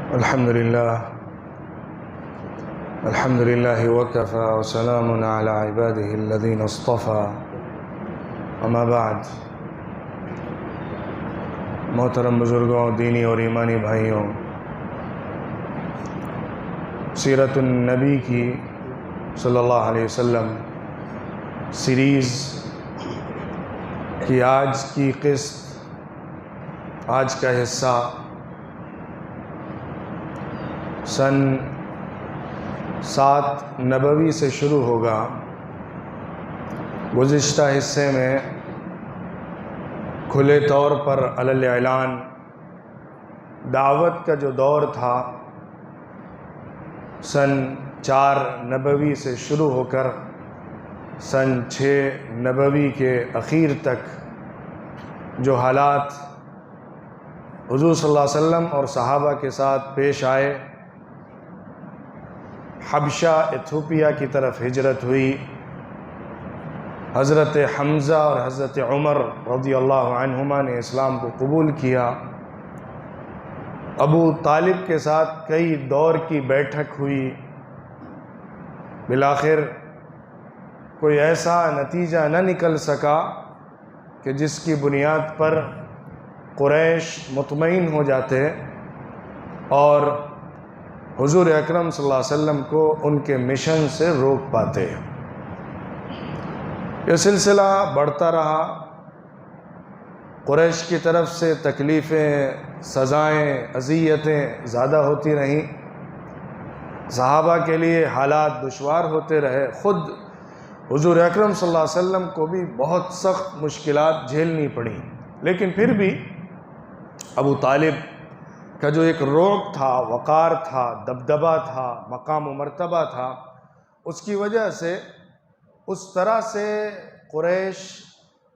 الحمد لله وكفى وسلام على عباده الذين اصطفى اما بعد۔ محترم بزرگوں، دینی اور ایمانی بھائیوں، سیرت النبی کی صلی اللہ علیہ وسلم سیریز کی آج کی قسط، آج کا حصہ سن 7 نبوی سے شروع ہوگا۔ گزشتہ حصے میں کھلے طور پر علی الاعلان دعوت کا جو دور تھا، سن 4 نبوی سے شروع ہو کر سن 6 نبوی کے اخیر تک جو حالات حضور صلی اللہ علیہ وسلم اور صحابہ کے ساتھ پیش آئے، حبشہ ایتھوپیا کی طرف ہجرت ہوئی، حضرت حمزہ اور حضرت عمر رضی اللہ عنہما نے اسلام کو قبول کیا، ابو طالب کے ساتھ کئی دور کی بیٹھک ہوئی، بالآخر کوئی ایسا نتیجہ نہ نکل سکا کہ جس کی بنیاد پر قریش مطمئن ہو جاتے اور حضور اکرم صلی اللہ علیہ وسلم کو ان کے مشن سے روک پاتے۔ یہ سلسلہ بڑھتا رہا، قریش کی طرف سے تکلیفیں، سزائیں، اذیتیں زیادہ ہوتی رہیں، صحابہ کے لیے حالات دشوار ہوتے رہے، خود حضور اکرم صلی اللہ علیہ وسلم کو بھی بہت سخت مشکلات جھیلنی پڑیں، لیکن پھر بھی ابو طالب کا جو ایک رعب تھا، وقار تھا، دبدبہ تھا، مقام و مرتبہ تھا، اس کی وجہ سے اس طرح سے قریش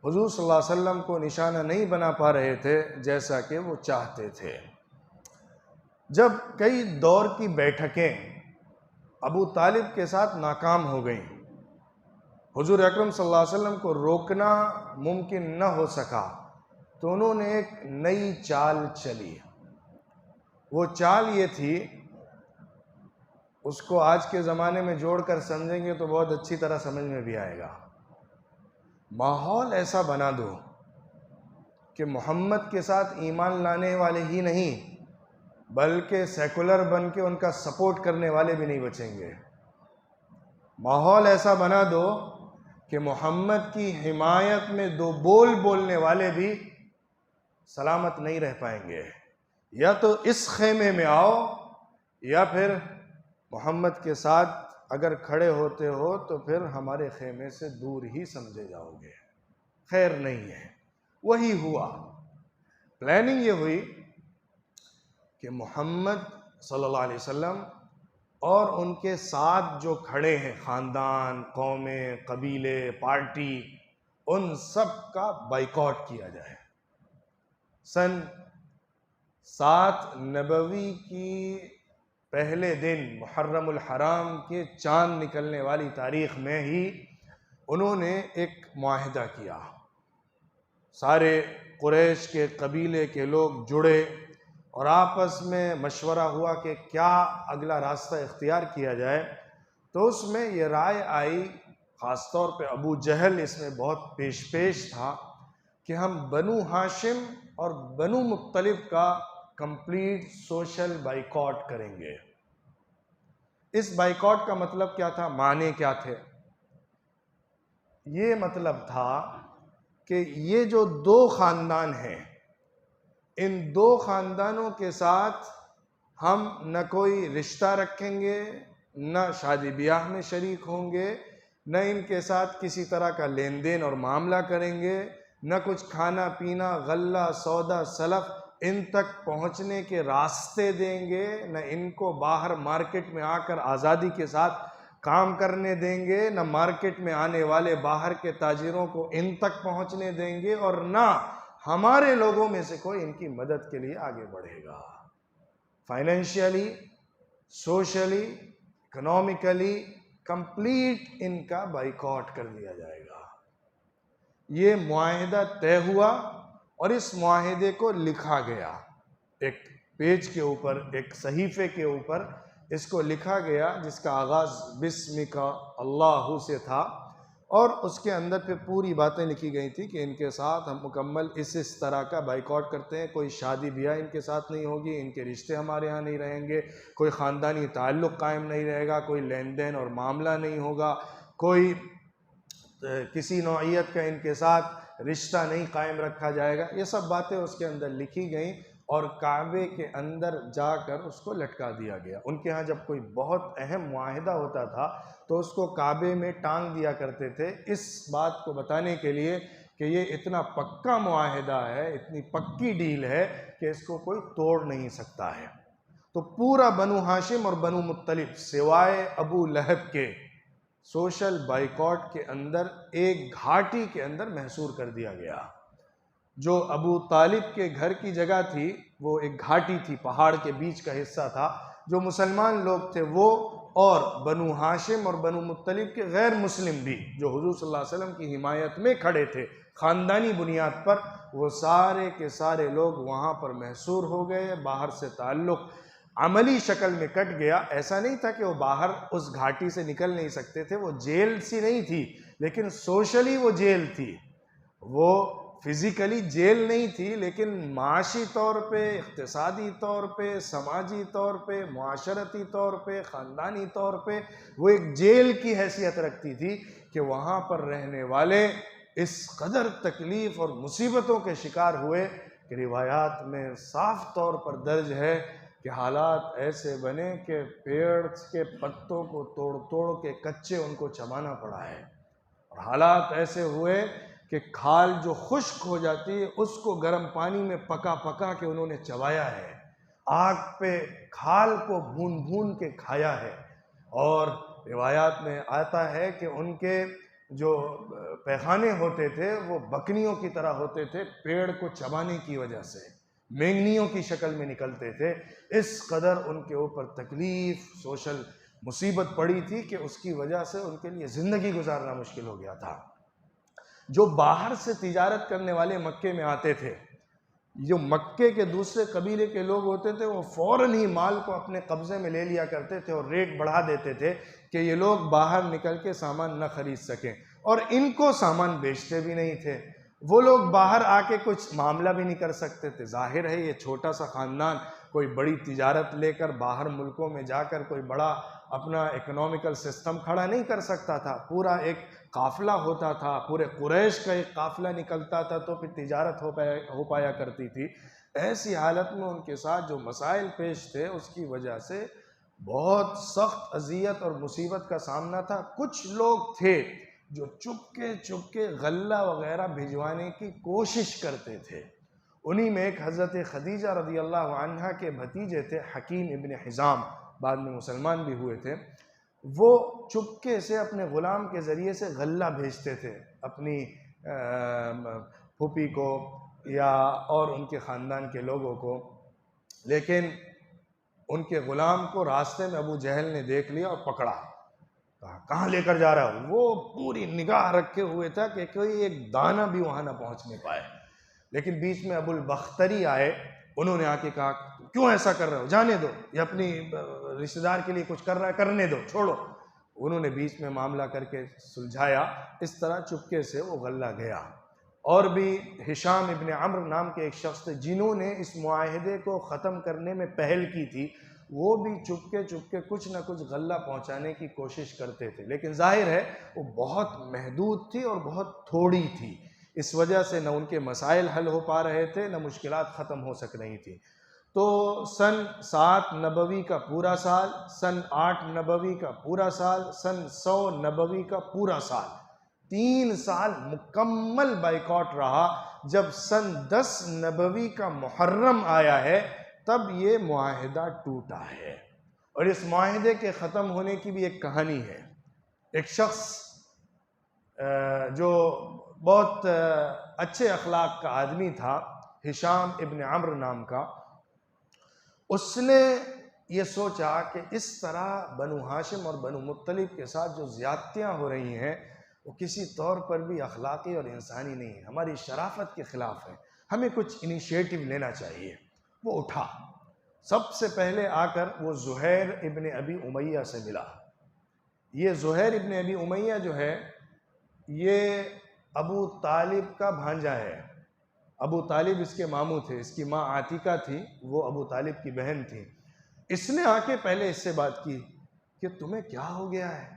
حضور صلی اللہ علیہ وسلم کو نشانہ نہیں بنا پا رہے تھے جیسا کہ وہ چاہتے تھے۔ جب کئی دور کی بیٹھکیں ابو طالب کے ساتھ ناکام ہو گئیں، حضور اکرم صلی اللہ علیہ وسلم کو روکنا ممکن نہ ہو سکا، تو انہوں نے ایک نئی چال چلی۔ وہ چال یہ تھی، اس کو آج کے زمانے میں جوڑ کر سمجھیں گے تو بہت اچھی طرح سمجھ میں بھی آئے گا۔ ماحول ایسا بنا دو کہ محمد کے ساتھ ایمان لانے والے ہی نہیں بلکہ سیکولر بن کے ان کا سپورٹ کرنے والے بھی نہیں بچیں گے۔ ماحول ایسا بنا دو کہ محمد کی حمایت میں 2 بول بولنے والے بھی سلامت نہیں رہ پائیں گے۔ یا تو اس خیمے میں آؤ یا پھر محمد کے ساتھ اگر کھڑے ہوتے ہو تو پھر ہمارے خیمے سے دور ہی سمجھے جاؤ گے، خیر نہیں ہے۔ وہی ہوا۔ پلاننگ یہ ہوئی کہ محمد صلی اللہ علیہ وسلم اور ان کے ساتھ جو کھڑے ہیں خاندان، قومیں، قبیلے، پارٹی، ان سب کا بائیکاٹ کیا جائے۔ سن 7 نبوی کی پہلے دن محرم الحرام کے چاند نکلنے والی تاریخ میں ہی انہوں نے ایک معاہدہ کیا۔ سارے قریش کے قبیلے کے لوگ جڑے اور آپس میں مشورہ ہوا کہ کیا اگلا راستہ اختیار کیا جائے، تو اس میں یہ رائے آئی، خاص طور پہ ابو جہل اس میں بہت پیش تھا، کہ ہم بنو ہاشم اور بنو مطلب کا کمپلیٹ سوشل بائیکاٹ کریں گے۔ اس بائیکاٹ کا مطلب کیا تھا، معنی کیا تھے؟ یہ مطلب تھا کہ یہ جو 2 خاندان ہیں، ان 2 خاندانوں کے ساتھ ہم نہ کوئی رشتہ رکھیں گے، نہ شادی بیاہ میں شریک ہوں گے، نہ ان کے ساتھ کسی طرح کا لین دین اور معاملہ کریں گے، نہ کچھ کھانا پینا، غلہ، سودا، سلف ان تک پہنچنے کے راستے دیں گے، نہ ان کو باہر مارکیٹ میں آ کر آزادی کے ساتھ کام کرنے دیں گے، نہ مارکیٹ میں آنے والے باہر کے تاجروں کو ان تک پہنچنے دیں گے، اور نہ ہمارے لوگوں میں سے کوئی ان کی مدد کے لیے آگے بڑھے گا۔ فائنینشیلی، سوشلی، اکنامکلی کمپلیٹ ان کا بائیکاٹ کر دیا جائے گا۔ یہ معاہدہ طے ہوا اور اس معاہدے کو لکھا گیا، ایک پیج کے اوپر، ایک صحیفے کے اوپر اس کو لکھا گیا، جس کا آغاز بسمک اللہ سے تھا، اور اس کے اندر پہ پوری باتیں لکھی گئی تھی کہ ان کے ساتھ ہم مکمل اس طرح کا بائیکاٹ کرتے ہیں، کوئی شادی بیاہ ان کے ساتھ نہیں ہوگی، ان کے رشتے ہمارے ہاں نہیں رہیں گے، کوئی خاندانی تعلق قائم نہیں رہے گا، کوئی لین دین اور معاملہ نہیں ہوگا، کوئی کسی نوعیت کا ان کے ساتھ رشتہ نہیں قائم رکھا جائے گا۔ یہ سب باتیں اس کے اندر لکھی گئیں اور کعبے کے اندر جا کر اس کو لٹکا دیا گیا۔ ان کے ہاں جب کوئی بہت اہم معاہدہ ہوتا تھا تو اس کو کعبے میں ٹانگ دیا کرتے تھے، اس بات کو بتانے کے لیے کہ یہ اتنا پکا معاہدہ ہے، اتنی پکی ڈیل ہے کہ اس کو کوئی توڑ نہیں سکتا ہے۔ تو پورا بنو ہاشم اور بنو مطلب سوائے ابو لہب کے سوشل بائیکاٹ کے اندر ایک گھاٹی کے اندر محصور کر دیا گیا۔ جو ابو طالب کے گھر کی جگہ تھی وہ ایک گھاٹی تھی، پہاڑ کے بیچ کا حصہ تھا۔ جو مسلمان لوگ تھے وہ، اور بنو ہاشم اور بنو مطلب کے غیر مسلم بھی جو حضور صلی اللہ علیہ وسلم کی حمایت میں کھڑے تھے خاندانی بنیاد پر، وہ سارے کے سارے لوگ وہاں پر محصور ہو گئے۔ باہر سے تعلق عملی شکل میں کٹ گیا۔ ایسا نہیں تھا کہ وہ باہر اس گھاٹی سے نکل نہیں سکتے تھے، وہ جیل سی نہیں تھی، لیکن سوشلی وہ جیل تھی۔ وہ فزیکلی جیل نہیں تھی، لیکن معاشی طور پہ، اقتصادی طور پہ، سماجی طور پہ، معاشرتی طور پہ، خاندانی طور پہ وہ ایک جیل کی حیثیت رکھتی تھی کہ وہاں پر رہنے والے اس قدر تکلیف اور مصیبتوں کے شکار ہوئے کہ روایات میں صاف طور پر درج ہے کہ حالات ایسے بنے کہ پیڑ کے پتوں کو توڑ توڑ کے کچے ان کو چبانا پڑا ہے، اور حالات ایسے ہوئے کہ کھال جو خشک ہو جاتی ہے اس کو گرم پانی میں پکا پکا کے انہوں نے چبایا ہے، آگ پہ کھال کو بھون بھون کے کھایا ہے۔ اور روایات میں آتا ہے کہ ان کے جو پیخانے ہوتے تھے وہ بکنیوں کی طرح ہوتے تھے، پیڑ کو چبانے کی وجہ سے مینگنیوں کی شکل میں نکلتے تھے۔ اس قدر ان کے اوپر تکلیف، سوشل مصیبت پڑی تھی کہ اس کی وجہ سے ان کے لیے زندگی گزارنا مشکل ہو گیا تھا۔ جو باہر سے تجارت کرنے والے مکے میں آتے تھے، جو مکے کے دوسرے قبیلے کے لوگ ہوتے تھے، وہ فوراً ہی مال کو اپنے قبضے میں لے لیا کرتے تھے اور ریٹ بڑھا دیتے تھے کہ یہ لوگ باہر نکل کے سامان نہ خرید سکیں، اور ان کو سامان بیچتے بھی نہیں تھے۔ وہ لوگ باہر آ کے کچھ معاملہ بھی نہیں کر سکتے تھے۔ ظاہر ہے یہ چھوٹا سا خاندان کوئی بڑی تجارت لے کر باہر ملکوں میں جا کر کوئی بڑا اپنا اکنامیکل سسٹم کھڑا نہیں کر سکتا تھا۔ پورا ایک قافلہ ہوتا تھا، پورے قریش کا ایک قافلہ نکلتا تھا تو پھر تجارت ہو پایا کرتی تھی۔ ایسی حالت میں ان کے ساتھ جو مسائل پیش تھے اس کی وجہ سے بہت سخت اذیت اور مصیبت کا سامنا تھا۔ کچھ لوگ تھے جو چپ کے غلہ وغیرہ بھجوانے کی کوشش کرتے تھے۔ انہی میں ایک حضرت خدیجہ رضی اللہ عنہا کے بھتیجے تھے، حکیم ابن حزام، بعد میں مسلمان بھی ہوئے تھے۔ وہ چپکے سے اپنے غلام کے ذریعے سے غلہ بھیجتے تھے اپنی پھوپھی کو یا اور ان کے خاندان کے لوگوں کو، لیکن ان کے غلام کو راستے میں ابو جہل نے دیکھ لیا اور پکڑا، کہاں لے کر جا رہا ہے؟ وہ پوری نگاہ رکھے ہوئے تھا کہ کوئی ایک دانہ بھی وہاں نہ پہنچنے پائے۔ لیکن بیچ میں ابو البختری آئے، انہوں نے آ کے کہا کیوں ایسا کر رہے ہو، جانے دو، یہ اپنی رشتہ دار کے لیے کچھ کر رہا ہے، کرنے دو، چھوڑو۔ انہوں نے بیچ میں معاملہ کر کے سلجھایا۔ اس طرح چپکے سے وہ غلہ گیا۔ اور بھی ہشام ابن عمرو نام کے ایک شخص تھے جنہوں نے اس معاہدے کو ختم کرنے میں پہل کی تھی، وہ بھی چپکے کچھ نہ کچھ غلہ پہنچانے کی کوشش کرتے تھے، لیکن ظاہر ہے وہ بہت محدود تھی اور بہت تھوڑی تھی۔ اس وجہ سے نہ ان کے مسائل حل ہو پا رہے تھے، نہ مشکلات ختم ہو سک رہی تھیں۔ تو سن 7 نبوی کا پورا سال، سن 8 نبوی کا پورا سال، سن 100 نبوی کا پورا سال، 3 سال مکمل بائیکاٹ رہا۔ جب سن 10 نبوی کا محرم آیا ہے تب یہ معاہدہ ٹوٹا ہے۔ اور اس معاہدے کے ختم ہونے کی بھی ایک کہانی ہے۔ ایک شخص جو بہت اچھے اخلاق کا آدمی تھا، ہشام ابن عمرو نام کا، اس نے یہ سوچا کہ اس طرح بنو ہاشم اور بنو مطلب کے ساتھ جو زیادتیاں ہو رہی ہیں وہ کسی طور پر بھی اخلاقی اور انسانی نہیں ہے، ہماری شرافت کے خلاف ہے، ہمیں کچھ انیشیٹو لینا چاہیے۔ وہ اٹھا سب سے پہلے آ کر وہ زہیر ابن ابی امیہ سے ملا۔ یہ زہیر ابن ابی امیہ جو ہے یہ ابو طالب کا بھانجا ہے۔ ابو طالب اس کے ماموں تھے، اس کی ماں عاتکہ تھی، وہ ابو طالب کی بہن تھی۔ اس نے آ کے پہلے اس سے بات کی کہ تمہیں کیا ہو گیا ہے،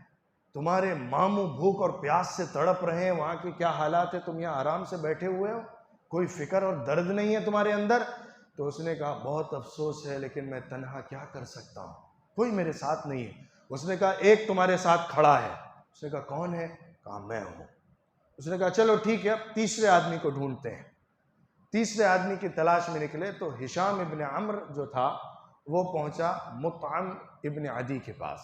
تمہارے ماموں بھوک اور پیاس سے تڑپ رہے ہیں، وہاں کے کیا حالات ہیں، تم یہاں آرام سے بیٹھے ہوئے ہو، کوئی فکر اور درد نہیں ہے تمہارے اندر؟ تو اس نے کہا بہت افسوس ہے، لیکن میں تنہا کیا کر سکتا ہوں، کوئی میرے ساتھ نہیں ہے۔ اس نے کہا ایک تمہارے ساتھ کھڑا ہے۔ اس نے کہا کون ہے؟ کہا میں ہوں۔ اس نے کہا چلو ٹھیک ہے، اب تیسرے آدمی کو ڈھونڈتے ہیں۔ تیسرے آدمی کی تلاش میں نکلے تو ہشام ابن عمر جو تھا وہ پہنچا مطعم ابن عدی کے پاس۔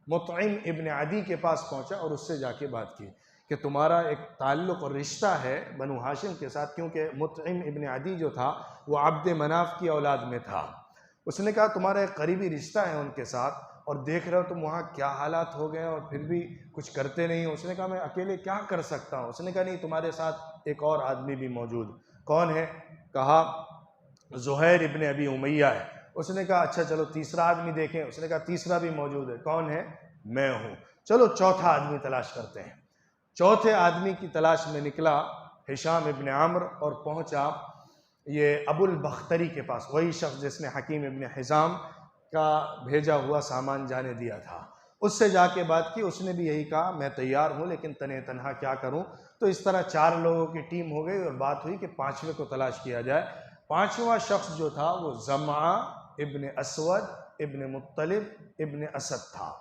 مطعم ابن عدی کے پاس پہنچا اور اس سے جا کے بات کی کہ تمہارا ایک تعلق اور رشتہ ہے بنو ہاشم کے ساتھ، کیونکہ مطعم ابن عدی جو تھا وہ عبد مناف کی اولاد میں تھا۔ اس نے کہا تمہارا ایک قریبی رشتہ ہے ان کے ساتھ، اور دیکھ رہے ہو تم وہاں کیا حالات ہو گئے اور پھر بھی کچھ کرتے نہیں ہو۔ اس نے کہا میں اکیلے کیا کر سکتا ہوں؟ اس نے کہا نہیں، تمہارے ساتھ ایک اور آدمی بھی موجود۔ کون ہے؟ کہا زہیر ابن ابی امیہ ہے۔ اس نے کہا اچھا چلو تیسرا آدمی دیکھیں۔ اس نے کہا تیسرا بھی موجود ہے۔ کون ہے؟ میں ہوں۔ چلو چوتھا آدمی تلاش کرتے ہیں۔ چوتھے آدمی کی تلاش میں نکلا ہشام ابن عمر اور پہنچا یہ ابو البختری کے پاس، وہی شخص جس نے حکیم ابن حزام کا بھیجا ہوا سامان جانے دیا تھا۔ اس سے جا کے بات کی، اس نے بھی یہی کہا میں تیار ہوں، لیکن تنہا کیا کروں؟ تو اس طرح 4 لوگوں کی ٹیم ہو گئی اور بات ہوئی کہ 5ویں کو تلاش کیا جائے۔ 5واں شخص جو تھا وہ زمعہ ابن اسود ابن مطلب ابن اسد تھا۔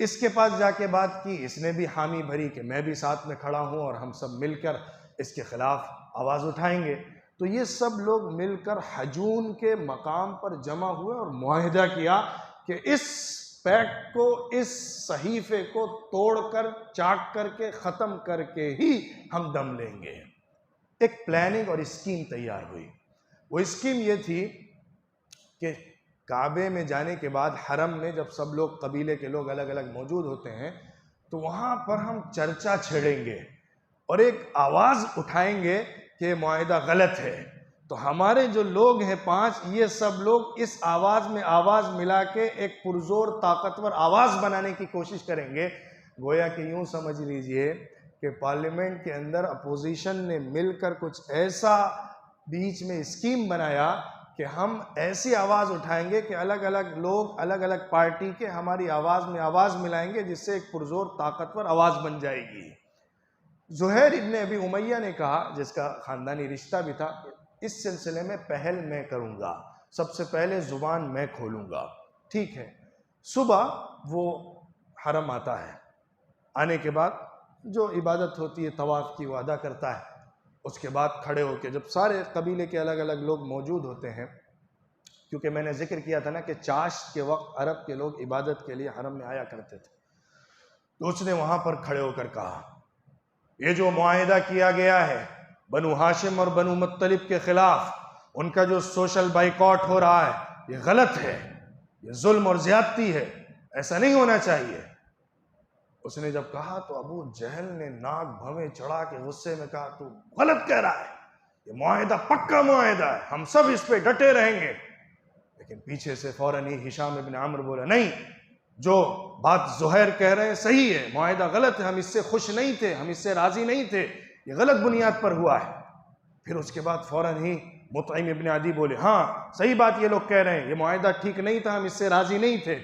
اس کے پاس جا کے بات کی، اس نے بھی حامی بھری کہ میں بھی ساتھ میں کھڑا ہوں اور ہم سب مل کر اس کے خلاف آواز اٹھائیں گے۔ تو یہ سب لوگ مل کر حجون کے مقام پر جمع ہوئے اور معاہدہ کیا کہ اس پیکٹ کو، اس صحیفے کو توڑ کر، چاک کر کے، ختم کر کے ہی ہم دم لیں گے۔ ایک پلاننگ اور اسکیم تیار ہوئی۔ وہ اسکیم یہ تھی کہ کعبے میں جانے کے بعد حرم میں جب سب لوگ، قبیلے کے لوگ الگ الگ موجود ہوتے ہیں، تو وہاں پر ہم چرچا چھیڑیں گے اور ایک آواز اٹھائیں گے کہ معاہدہ غلط ہے۔ تو ہمارے جو لوگ ہیں 5، یہ سب لوگ اس آواز میں آواز ملا کے ایک پرزور طاقتور آواز بنانے کی کوشش کریں گے۔ گویا کہ یوں سمجھ لیجئے کہ پارلیمنٹ کے اندر اپوزیشن نے مل کر کچھ ایسا بیچ میں اسکیم بنایا کہ ہم ایسی آواز اٹھائیں گے کہ الگ الگ لوگ، الگ الگ پارٹی کے ہماری آواز میں آواز ملائیں گے، جس سے ایک پرزور طاقتور آواز بن جائے گی۔ زہیر ابن ابی امیہ نے کہا، جس کا خاندانی رشتہ بھی تھا، اس سلسلے میں پہل میں کروں گا، سب سے پہلے زبان میں کھولوں گا۔ ٹھیک ہے۔ صبح وہ حرم آتا ہے، آنے کے بعد جو عبادت ہوتی ہے طواف کی وہ ادا کرتا ہے۔ اس کے بعد کھڑے ہو کے، جب سارے قبیلے کے الگ الگ لوگ موجود ہوتے ہیں، کیونکہ میں نے ذکر کیا تھا نا کہ چاشت کے وقت عرب کے لوگ عبادت کے لیے حرم میں آیا کرتے تھے، تو اس نے وہاں پر کھڑے ہو کر کہا یہ جو معاہدہ کیا گیا ہے بنو ہاشم اور بنو مطلب کے خلاف، ان کا جو سوشل بائیکاٹ ہو رہا ہے، یہ غلط ہے، یہ ظلم اور زیادتی ہے، ایسا نہیں ہونا چاہیے۔ اس نے جب کہا تو ابو جہل نے ناک بھویں چڑھا کے غصے میں کہا تو غلط کہہ رہا ہے، یہ معاہدہ پکا معاہدہ ہے، ہم سب اس پہ ڈٹے رہیں گے۔ لیکن پیچھے سے فوراً ہی ہشام ابن عمر بولا نہیں، جو بات زہیر کہہ رہے ہیں صحیح ہے، معاہدہ غلط ہے، ہم اس سے خوش نہیں تھے، ہم اس سے راضی نہیں تھے، یہ غلط بنیاد پر ہوا ہے۔ پھر اس کے بعد فوراً ہی مطعم ابن عدی بولے ہاں صحیح بات یہ لوگ کہہ رہے ہیں، یہ معاہدہ ٹھیک نہیں تھا، ہم اس سے راضی نہیں تھے۔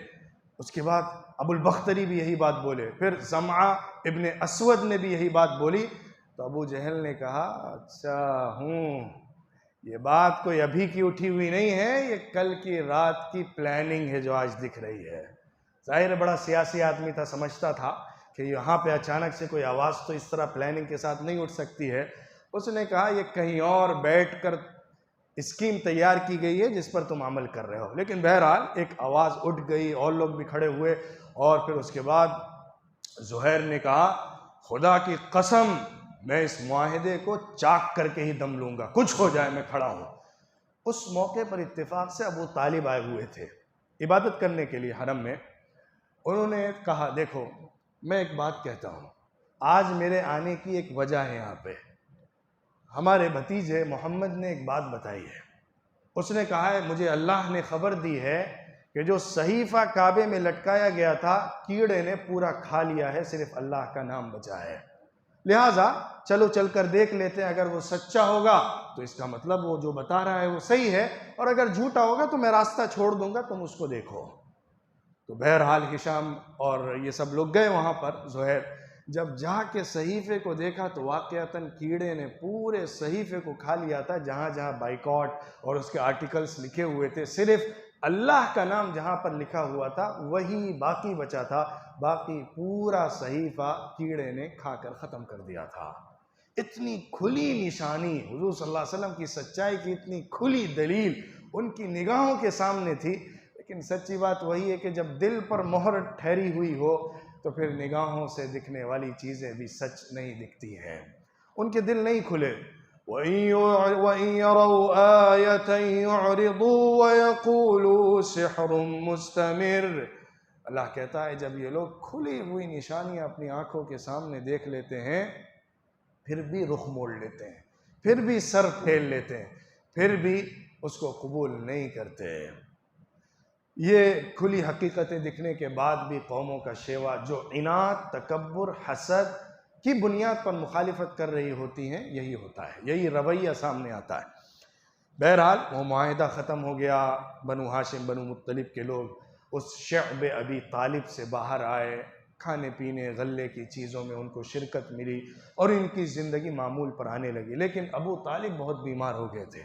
اس کے بعد ابو البختری بھی یہی بات بولے، پھر زمعہ ابن اسود نے بھی یہی بات بولی۔ تو ابو جہل نے کہا اچھا یہ بات کوئی ابھی کی اٹھی ہوئی نہیں ہے، یہ کل کی رات کی پلاننگ ہے جو آج دکھ رہی ہے۔ ظاہر بڑا سیاسی آدمی تھا، سمجھتا تھا کہ یہاں پہ اچانک سے کوئی آواز تو اس طرح پلاننگ کے ساتھ نہیں اٹھ سکتی ہے۔ اس نے کہا یہ کہیں اور بیٹھ کر اسکیم تیار کی گئی ہے جس پر تم عمل کر رہے ہو۔ لیکن بہرحال ایک آواز اٹھ گئی، اور لوگ بھی کھڑے ہوئے، اور پھر اس کے بعد زہیر نے کہا خدا کی قسم میں اس معاہدے کو چاک کر کے ہی دم لوں گا، کچھ ہو جائے میں کھڑا ہوں۔ اس موقع پر اتفاق سے ابو طالب آئے ہوئے تھے عبادت کرنے کے لیے حرم میں۔ انہوں نے کہا دیکھو میں ایک بات کہتا ہوں، آج میرے آنے کی ایک وجہ ہے، یہاں پہ ہمارے بھتیجے محمد نے ایک بات بتائی ہے، اس نے کہا ہے مجھے اللہ نے خبر دی ہے کہ جو صحیفہ کعبے میں لٹکایا گیا تھا کیڑے نے پورا کھا لیا ہے، صرف اللہ کا نام بچا ہے، لہٰذا چلو چل کر دیکھ لیتے ہیں، اگر وہ سچا ہوگا تو اس کا مطلب وہ جو بتا رہا ہے وہ صحیح ہے، اور اگر جھوٹا ہوگا تو میں راستہ چھوڑ دوں گا، تم اس کو دیکھو۔ تو بہرحال ہشام اور یہ سب لوگ گئے وہاں پر۔ زہیر جب جا کے صحیفے کو دیکھا تو واقعتاً کیڑے نے پورے صحیفے کو کھا لیا تھا، جہاں جہاں بائیکاٹ اور اس کے آرٹیکلز لکھے ہوئے تھے، صرف اللہ کا نام جہاں پر لکھا ہوا تھا وہی باقی بچا تھا، باقی پورا صحیفہ کیڑے نے کھا کر ختم کر دیا تھا۔ اتنی کھلی نشانی، حضور صلی اللہ علیہ وسلم کی سچائی کی اتنی کھلی دلیل ان کی نگاہوں کے سامنے تھی، لیکن سچی بات وہی ہے کہ جب دل پر مہر ٹھہری ہوئی ہو تو پھر نگاہوں سے دکھنے والی چیزیں بھی سچ نہیں دکھتی ہیں۔ ان کے دل نہیں کھلے۔ وَإِن يَرَوْا آيَةً يُعْرِضُوا وَيَقُولُوا سِحْرٌ مُسْتَمِرٌ۔ اللہ کہتا ہے جب یہ لوگ کھلی ہوئی نشانیاں اپنی آنکھوں کے سامنے دیکھ لیتے ہیں پھر بھی رخ موڑ لیتے ہیں، پھر بھی سر پھیر لیتے ہیں، پھر بھی اس کو قبول نہیں کرتے۔ یہ کھلی حقیقتیں دکھنے کے بعد بھی قوموں کا شیوا جو عناد، تکبر، حسد کی بنیاد پر مخالفت کر رہی ہوتی ہیں، یہی ہوتا ہے، یہی رویہ سامنے آتا ہے۔ بہرحال وہ معاہدہ ختم ہو گیا، بنو ہاشم بنو مطلب کے لوگ اس شعب ابی طالب سے باہر آئے، کھانے پینے غلے کی چیزوں میں ان کو شرکت ملی اور ان کی زندگی معمول پر آنے لگی، لیکن ابو طالب بہت بیمار ہو گئے تھے،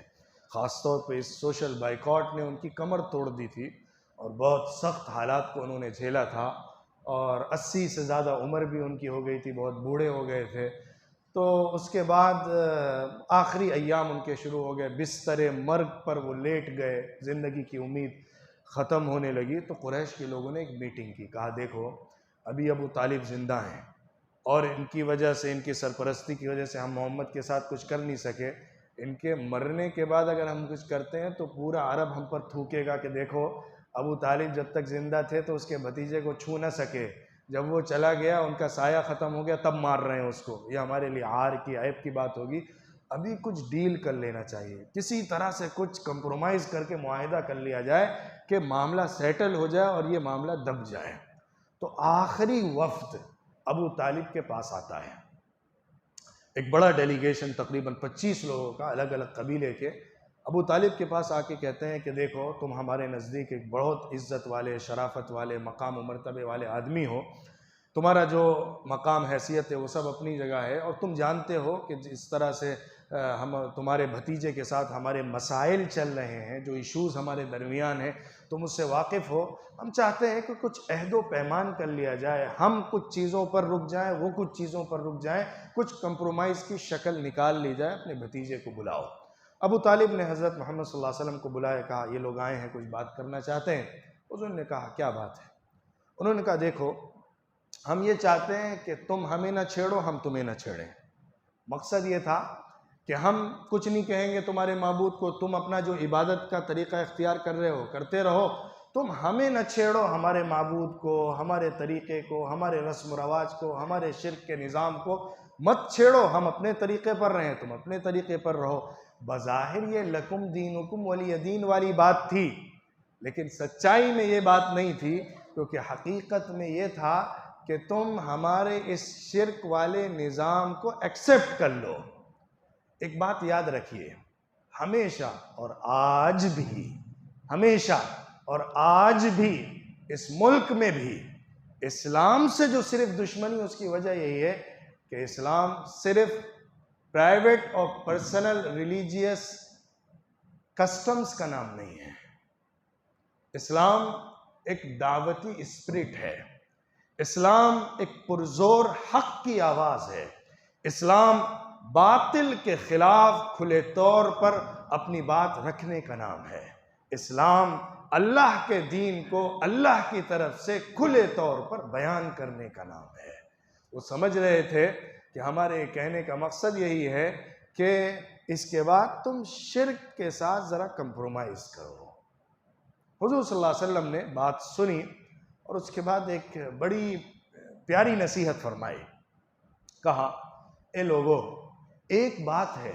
خاص طور پہ اس سوشل بائیکاٹ نے ان کی کمر توڑ دی تھی اور بہت سخت حالات کو انہوں نے جھیلا تھا، اور 80 سے زیادہ عمر بھی ان کی ہو گئی تھی، بہت بوڑھے ہو گئے تھے۔ تو اس کے بعد آخری ایام ان کے شروع ہو گئے، بستر مرگ پر وہ لیٹ گئے، زندگی کی امید ختم ہونے لگی۔ تو قریش کے لوگوں نے ایک میٹنگ کی، کہا دیکھو ابھی ابو طالب زندہ ہیں اور ان کی وجہ سے، ان کی سرپرستی کی وجہ سے ہم محمد کے ساتھ کچھ کر نہیں سکے، ان کے مرنے کے بعد اگر ہم کچھ کرتے ہیں تو پورا عرب ہم پر تھوکے گا کہ دیکھو ابو طالب جب تک زندہ تھے تو اس کے بھتیجے کو چھو نہ سکے، جب وہ چلا گیا ان کا سایہ ختم ہو گیا تب مار رہے ہیں اس کو، یہ ہمارے لیے عار کی عیب کی بات ہوگی، ابھی کچھ ڈیل کر لینا چاہیے، کسی طرح سے کچھ کمپرومائز کر کے معاہدہ کر لیا جائے کہ معاملہ سیٹل ہو جائے اور یہ معاملہ دب جائے۔ تو آخری وفد ابو طالب کے پاس آتا ہے، ایک بڑا ڈیلیگیشن تقریباً 25 لوگوں کا، الگ الگ قبیلے کے، ابو طالب کے پاس آ کے کہتے ہیں کہ دیکھو تم ہمارے نزدیک ایک بہت عزت والے، شرافت والے، مقام و مرتبے والے آدمی ہو، تمہارا جو مقام حیثیت ہے وہ سب اپنی جگہ ہے، اور تم جانتے ہو کہ جس طرح سے ہم تمہارے بھتیجے کے ساتھ ہمارے مسائل چل رہے ہیں، جو ایشوز ہمارے درمیان ہیں تم اس سے واقف ہو، ہم چاہتے ہیں کہ کچھ عہد و پیمان کر لیا جائے، ہم کچھ چیزوں پر رک جائیں، وہ کچھ چیزوں پر رک جائیں، کچھ کمپرومائز کی شکل نکال لی جائے، اپنے بھتیجے کو بلاؤ۔ ابو طالب نے حضرت محمد صلی اللہ علیہ وسلم کو بلایا، کہا یہ لوگ آئے ہیں کچھ بات کرنا چاہتے ہیں۔ حضور نے کہا کیا بات ہے؟ انہوں نے کہا دیکھو ہم یہ چاہتے ہیں کہ تم ہمیں نہ چھیڑو، ہم تمہیں نہ چھیڑیں۔ مقصد یہ تھا کہ ہم کچھ نہیں کہیں گے تمہارے معبود کو، تم اپنا جو عبادت کا طریقہ اختیار کر رہے ہو کرتے رہو، تم ہمیں نہ چھیڑو، ہمارے معبود کو، ہمارے طریقے کو، ہمارے رسم و رواج کو، ہمارے شرک کے نظام کو مت چھیڑو، ہم اپنے طریقے پر رہیں، تم اپنے طریقے پر رہو۔ بظاہر یہ لکم دینکم ولی دین والی بات تھی، لیکن سچائی میں یہ بات نہیں تھی، کیونکہ حقیقت میں یہ تھا کہ تم ہمارے اس شرک والے نظام کو ایکسپٹ کر لو۔ ایک بات یاد رکھیے، ہمیشہ اور آج بھی، ہمیشہ اور آج بھی اس ملک میں بھی اسلام سے جو صرف دشمنی، اس کی وجہ یہی ہے کہ اسلام صرف پرائیویٹ اور پرسنل ریلیجیس کسٹمز کا نام نہیں ہے، اسلام ایک دعوتی اسپرٹ ہے، اسلام ایک پرزور حق کی آواز ہے، اسلام باطل کے خلاف کھلے طور پر اپنی بات رکھنے کا نام ہے، اسلام اللہ کے دین کو اللہ کی طرف سے کھلے طور پر بیان کرنے کا نام ہے۔ وہ سمجھ رہے تھے کہ ہمارے کہنے کا مقصد یہی ہے کہ اس کے بعد تم شرک کے ساتھ ذرا کمپرومائز کرو۔ حضور صلی اللہ علیہ وسلم نے بات سنی اور اس کے بعد ایک بڑی پیاری نصیحت فرمائی، کہا اے لوگو ایک بات ہے،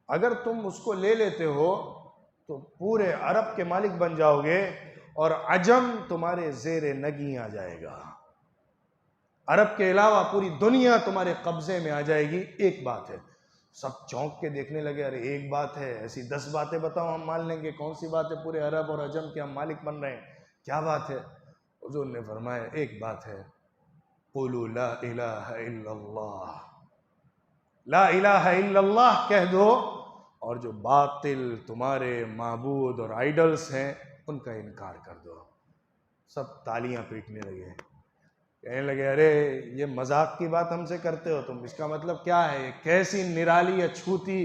اگر تم اس کو لے لیتے ہو تو پورے عرب کے مالک بن جاؤ گے اور عجم تمہارے زیر نگیں آ جائے گا. عرب کے علاوہ پوری دنیا تمہارے قبضے میں آ جائے گی. ایک بات ہے. سب چونک کے دیکھنے لگے, ارے ایک بات ہے, ایسی 10 باتیں بتاؤ ہم مان لیں گے. کون سی بات ہے؟ پورے عرب اور عجم کے ہم مالک بن رہے ہیں, کیا بات ہے؟ حضور نے فرمایا ایک بات ہے, قولوا لا الہ الا اللہ. لا الہ الا اللہ کہہ دو, اور جو باطل تمہارے معبود اور آئیڈلز ہیں ان کا انکار کر دو. سب تالیاں پیٹنے لگے, کہنے لگے ارے یہ مذاق کی بات ہم سے کرتے ہو تم, اس کا مطلب کیا ہے؟ کیسی نرالی اچھوتی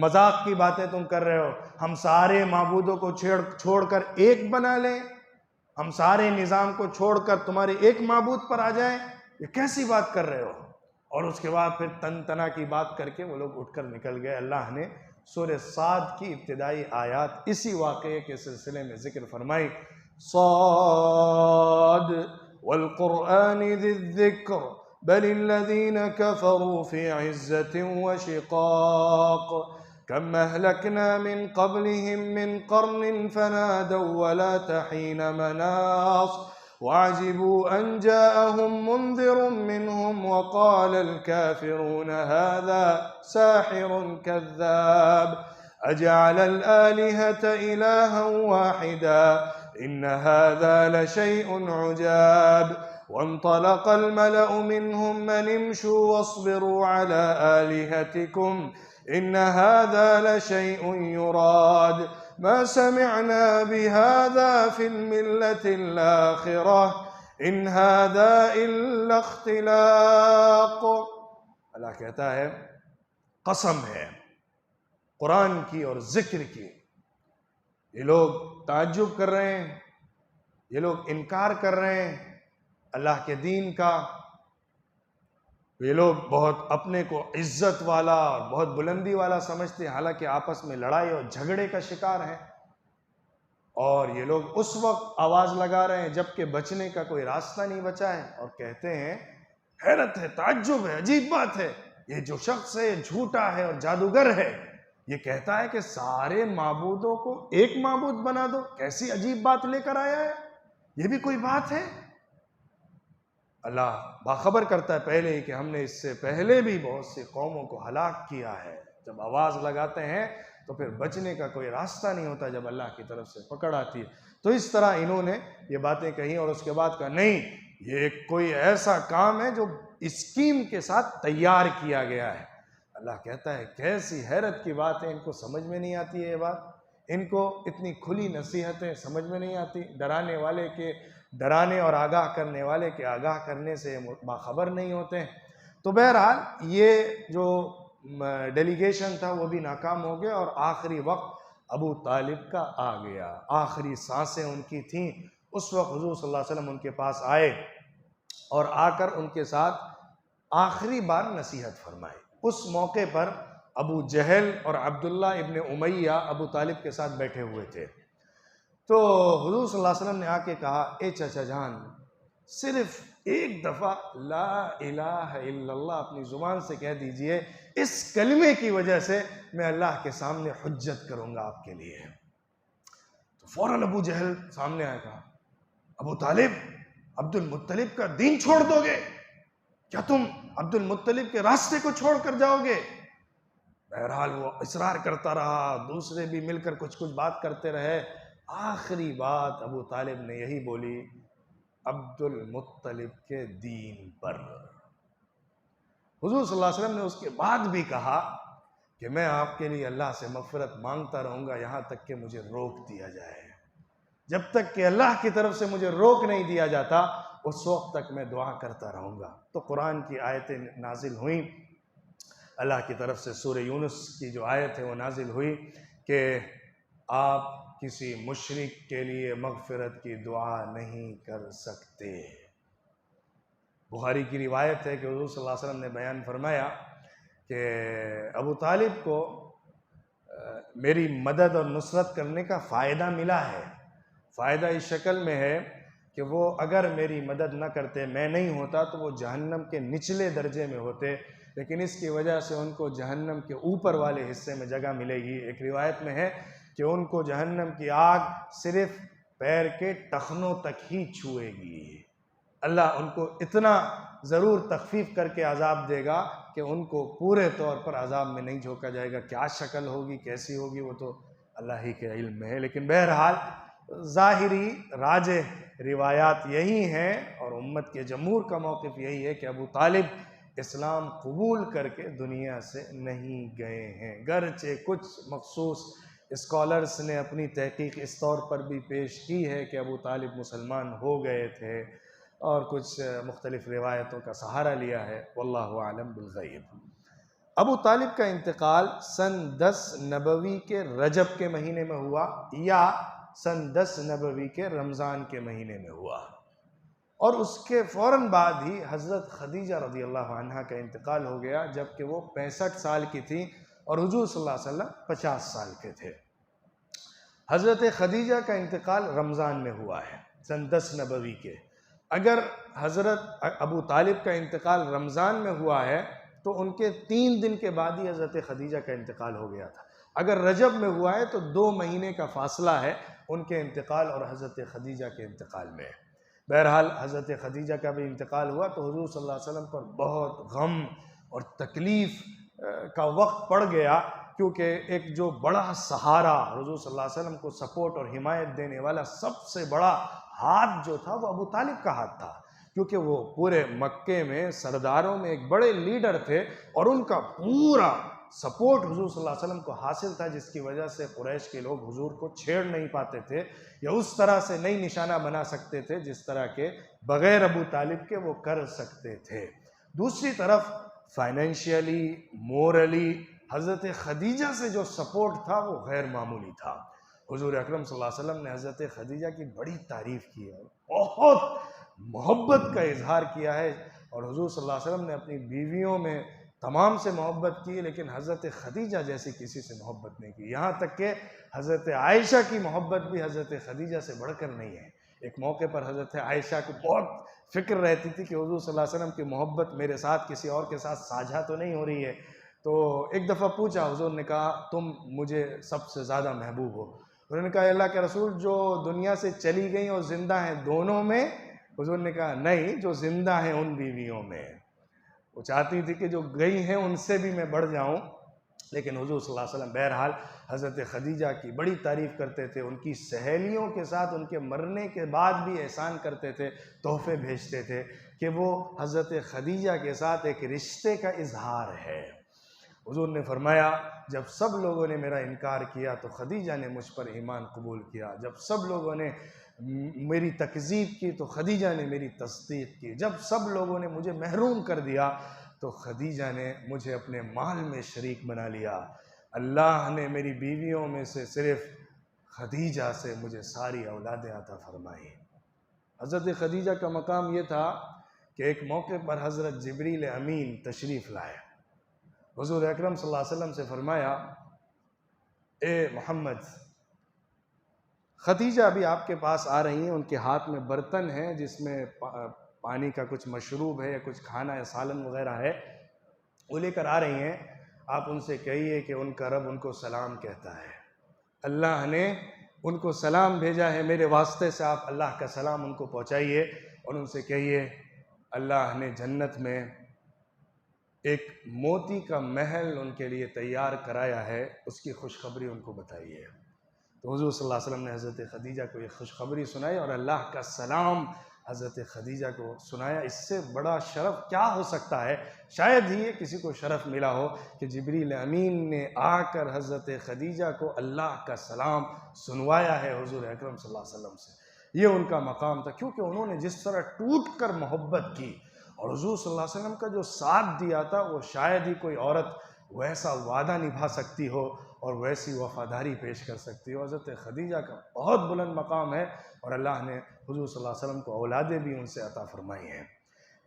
مذاق کی باتیں تم کر رہے ہو؟ ہم سارے معبودوں کو چھوڑ کر ایک بنا لیں, ہم سارے نظام کو چھوڑ کر تمہارے ایک معبود پر آ جائیں, یہ کیسی بات کر رہے ہو؟ اور اس کے بعد پھر تن تنا کی بات کر کے وہ لوگ اٹھ کر نکل گئے. اللہ نے سورہ صاد کی ابتدائی آیات اسی واقعے کے سلسلے میں ذکر فرمائی. صاد والقرآن ذی الذکر بل الذین کفروا فی عزت وشقاق کم اہلکنا من قبلہم من قرن فنادوا ولا تحین مناص وعجبوا ان جاءهم منذر منهم وقال الكافرون هذا ساحر كذاب اجعل الآلهة إلها واحدا ان هذا لشيء عجاب وانطلق الملأ منهم ان امشوا واصبروا على آلهتكم ان هذا لشيء يراد ما سمعنا بهذا في الملة الآخرة ان هذا الا اختلاق. اللہ کہتا ہے قسم ہے قرآن کی اور ذکر کی, یہ لوگ تعجب کر رہے ہیں, یہ لوگ انکار کر رہے ہیں اللہ کے دین کا, یہ لوگ بہت اپنے کو عزت والا اور بہت بلندی والا سمجھتے ہیں, حالانکہ آپس میں لڑائی اور جھگڑے کا شکار ہیں. اور یہ لوگ اس وقت آواز لگا رہے ہیں جبکہ بچنے کا کوئی راستہ نہیں بچا ہے, اور کہتے ہیں حیرت ہے, تعجب ہے, عجیب بات ہے, یہ جو شخص ہے جھوٹا ہے اور جادوگر ہے, یہ کہتا ہے کہ سارے معبودوں کو ایک معبود بنا دو. کیسی عجیب بات لے کر آیا ہے, یہ بھی کوئی بات ہے؟ اللہ باخبر کرتا ہے پہلے ہی کہ ہم نے اس سے پہلے بھی بہت سی قوموں کو ہلاک کیا ہے. جب آواز لگاتے ہیں تو پھر بچنے کا کوئی راستہ نہیں ہوتا جب اللہ کی طرف سے پکڑ آتی ہے. تو اس طرح انہوں نے یہ باتیں کہیں اور اس کے بعد کہا نہیں, یہ کوئی ایسا کام ہے جو اسکیم کے ساتھ تیار کیا گیا ہے. اللہ کہتا ہے کیسی حیرت کی بات ہے, ان کو سمجھ میں نہیں آتی ہے یہ بات, ان کو اتنی کھلی نصیحتیں سمجھ میں نہیں آتی. ڈرانے والے کے ڈرانے اور آگاہ کرنے والے کے آگاہ کرنے سے باخبر نہیں ہوتے ہیں. تو بہرحال یہ جو ڈیلیگیشن تھا وہ بھی ناکام ہو گیا, اور آخری وقت ابو طالب کا آ گیا, آخری سانسیں ان کی تھیں. اس وقت حضور صلی اللہ علیہ وسلم ان کے پاس آئے اور آ کر ان کے ساتھ آخری بار نصیحت فرمائی. اس موقع پر ابو جہل اور عبداللہ ابن امیہ ابو طالب کے ساتھ بیٹھے ہوئے تھے. تو حضور صلی اللہ علیہ وسلم نے آ کے کہا اے چچا جان, صرف ایک دفعہ لا الہ الا اللہ اپنی زبان سے کہہ دیجئے, اس کلمے کی وجہ سے میں اللہ کے سامنے حجت کروں گا آپ کے لیے. تو فوراً ابو جہل سامنے آیا, کہا ابو طالب عبد المطلب کا دین چھوڑ دو گے؟ کیا تم عبد المطلب کے راستے کو چھوڑ کر جاؤ گے؟ بہرحال وہ اصرار کرتا رہا, دوسرے بھی مل کر کچھ بات کرتے رہے. آخری بات ابو طالب نے یہی بولی, عبد المطلب کے دین پر. حضور صلی اللہ علیہ وسلم نے اس کے بعد بھی کہا کہ میں آپ کے لیے اللہ سے مغفرت مانگتا رہوں گا یہاں تک کہ مجھے روک دیا جائے. جب تک کہ اللہ کی طرف سے مجھے روک نہیں دیا جاتا اس وقت تک میں دعا کرتا رہوں گا. تو قرآن کی آیتیں نازل ہوئیں, اللہ کی طرف سے سورہ یونس کی جو آیت ہے وہ نازل ہوئی کہ آپ کسی مشرک کے لیے مغفرت کی دعا نہیں کر سکتے. بخاری کی روایت ہے کہ حضور صلی اللہ علیہ وسلم نے بیان فرمایا کہ ابو طالب کو میری مدد اور نصرت کرنے کا فائدہ ملا ہے. فائدہ اس شکل میں ہے کہ وہ اگر میری مدد نہ کرتے, میں نہیں ہوتا, تو وہ جہنم کے نچلے درجے میں ہوتے, لیکن اس کی وجہ سے ان کو جہنم کے اوپر والے حصے میں جگہ ملے گی. ایک روایت میں ہے کہ ان کو جہنم کی آگ صرف پیر کے ٹخنوں تک ہی چھوئے گی۔ اللہ ان کو اتنا ضرور تخفیف کر کے عذاب دے گا کہ ان کو پورے طور پر عذاب میں نہیں جھونکا جائے گا۔ کیا شکل ہوگی، کیسی ہوگی، وہ تو اللہ ہی کے علم میں ہے۔ لیکن بہرحال ظاہری راجح روایات یہی ہیں اور امت کے جمہور کا موقف یہی ہے کہ ابو طالب اسلام قبول کر کے دنیا سے نہیں گئے ہیں، گرچہ کچھ مخصوص اسکالرز نے اپنی تحقیق اس طور پر بھی پیش کی ہے کہ ابو طالب مسلمان ہو گئے تھے، اور کچھ مختلف روایتوں کا سہارا لیا ہے، واللہ اعلم بالغیب۔ ابو طالب کا انتقال سن 10 نبوی کے رجب کے مہینے میں ہوا یا سن 10 نبوی کے رمضان کے مہینے میں ہوا، اور اس کے فوراً بعد ہی حضرت خدیجہ رضی اللہ عنہا کا انتقال ہو گیا، جبکہ وہ 65 سال کی تھیں اور حضور صلی اللہ علیہ وسلم 50 سال کے تھے۔ حضرت خدیجہ کا انتقال رمضان میں ہوا ہے سن 10 نبوی کے۔ اگر حضرت ابو طالب کا انتقال رمضان میں ہوا ہے تو ان کے 3 دن کے بعد ہی حضرت خدیجہ کا انتقال ہو گیا تھا۔ اگر رجب میں ہوا ہے تو 2 مہینے کا فاصلہ ہے ان کے انتقال اور حضرت خدیجہ کے انتقال میں۔ بہرحال حضرت خدیجہ کا بھی انتقال ہوا تو حضور صلی اللہ علیہ وسلم پر بہت غم اور تکلیف کا وقت پڑ گیا، کیونکہ ایک جو بڑا سہارا، حضور صلی اللہ علیہ وسلم کو سپورٹ اور حمایت دینے والا سب سے بڑا ہاتھ جو تھا وہ ابو طالب کا ہاتھ تھا، کیونکہ وہ پورے مکے میں سرداروں میں ایک بڑے لیڈر تھے اور ان کا پورا سپورٹ حضور صلی اللہ علیہ وسلم کو حاصل تھا، جس کی وجہ سے قریش کے لوگ حضور کو چھیڑ نہیں پاتے تھے یا اس طرح سے نہیں نشانہ بنا سکتے تھے جس طرح کے بغیر ابو طالب کے وہ کر سکتے تھے۔ دوسری طرف فائنینشیلی، مورلی حضرت خدیجہ سے جو سپورٹ تھا وہ غیر معمولی تھا۔ حضور اکرم صلی اللہ علیہ وسلم نے حضرت خدیجہ کی بڑی تعریف کی ہے، بہت محبت کا اظہار کیا ہے، اور حضور صلی اللہ علیہ وسلم نے اپنی بیویوں میں تمام سے محبت کی، لیکن حضرت خدیجہ جیسی کسی سے محبت نہیں کی، یہاں تک کہ حضرت عائشہ کی محبت بھی حضرت خدیجہ سے بڑھ کر نہیں ہے۔ ایک موقع پر حضرت عائشہ کو بہت فکر رہتی تھی کہ حضور صلی اللہ علیہ وسلم کی محبت میرے ساتھ کسی اور کے ساتھ ساجھا تو نہیں ہو رہی ہے، تو ایک دفعہ پوچھا، حضور نے کہا تم مجھے سب سے زیادہ محبوب ہو۔ انہوں نے کہا اللہ کے رسول، جو دنیا سے چلی گئیں اور زندہ ہیں دونوں میں؟ حضور نے کہا نہیں، جو زندہ ہیں ان بیویوں میں۔ وہ چاہتی تھی کہ جو گئی ہیں ان سے بھی میں بڑھ جاؤں، لیکن حضور صلی اللہ علیہ وسلم بہرحال حضرت خدیجہ کی بڑی تعریف کرتے تھے، ان کی سہیلیوں کے ساتھ ان کے مرنے کے بعد بھی احسان کرتے تھے، تحفے بھیجتے تھے کہ وہ حضرت خدیجہ کے ساتھ ایک رشتے کا اظہار ہے۔ حضور نے فرمایا جب سب لوگوں نے میرا انکار کیا تو خدیجہ نے مجھ پر ایمان قبول کیا، جب سب لوگوں نے میری تکذیب کی تو خدیجہ نے میری تصدیق کی، جب سب لوگوں نے مجھے محروم کر دیا تو خدیجہ نے مجھے اپنے مال میں شریک بنا لیا۔ اللہ نے میری بیویوں میں سے صرف خدیجہ سے مجھے ساری اولادیں عطا فرمائی۔ حضرت خدیجہ کا مقام یہ تھا کہ ایک موقع پر حضرت جبریل امین تشریف لائے، حضور اکرم صلی اللہ علیہ وسلم سے فرمایا اے محمد، خدیجہ ابھی آپ کے پاس آ رہی ہیں، ان کے ہاتھ میں برتن ہے جس میں پانی کا کچھ مشروب ہے یا کچھ کھانا یا سالن وغیرہ ہے، وہ لے کر آ رہی ہیں، آپ ان سے کہیے کہ ان کا رب ان کو سلام کہتا ہے، اللہ نے ان کو سلام بھیجا ہے، میرے واسطے سے آپ اللہ کا سلام ان کو پہنچائیے، اور ان سے کہیے اللہ نے جنت میں ایک موتی کا محل ان کے لیے تیار کرایا ہے، اس کی خوشخبری ان کو بتائیے۔ تو حضور صلی اللہ علیہ وسلم نے حضرت خدیجہ کو یہ خوشخبری سنائی اور اللہ کا سلام حضرت خدیجہ کو سنایا۔ اس سے بڑا شرف کیا ہو سکتا ہے؟ شاید ہی یہ کسی کو شرف ملا ہو کہ جبریل امین نے آ کر حضرت خدیجہ کو اللہ کا سلام سنوایا ہے حضور اکرم صلی اللہ علیہ وسلم سے۔ یہ ان کا مقام تھا، کیونکہ انہوں نے جس طرح ٹوٹ کر محبت کی اور حضور صلی اللہ علیہ وسلم کا جو ساتھ دیا تھا، وہ شاید ہی کوئی عورت ویسا وعدہ نبھا سکتی ہو اور ویسی وفاداری پیش کر سکتی ہو۔ حضرت خدیجہ کا بہت بلند مقام ہے اور اللہ نے حضور صلی اللہ علیہ وسلم کو اولادیں بھی ان سے عطا فرمائی ہیں۔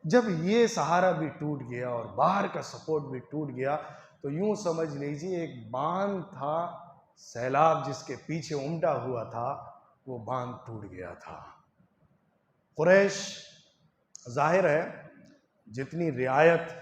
جب یہ سہارا بھی ٹوٹ گیا اور باہر کا سپورٹ بھی ٹوٹ گیا تو یوں سمجھ لیجیے ایک باندھ تھا، سیلاب جس کے پیچھے امٹا ہوا تھا، وہ باندھ ٹوٹ گیا تھا۔ قریش ظاہر ہے جتنی رعایت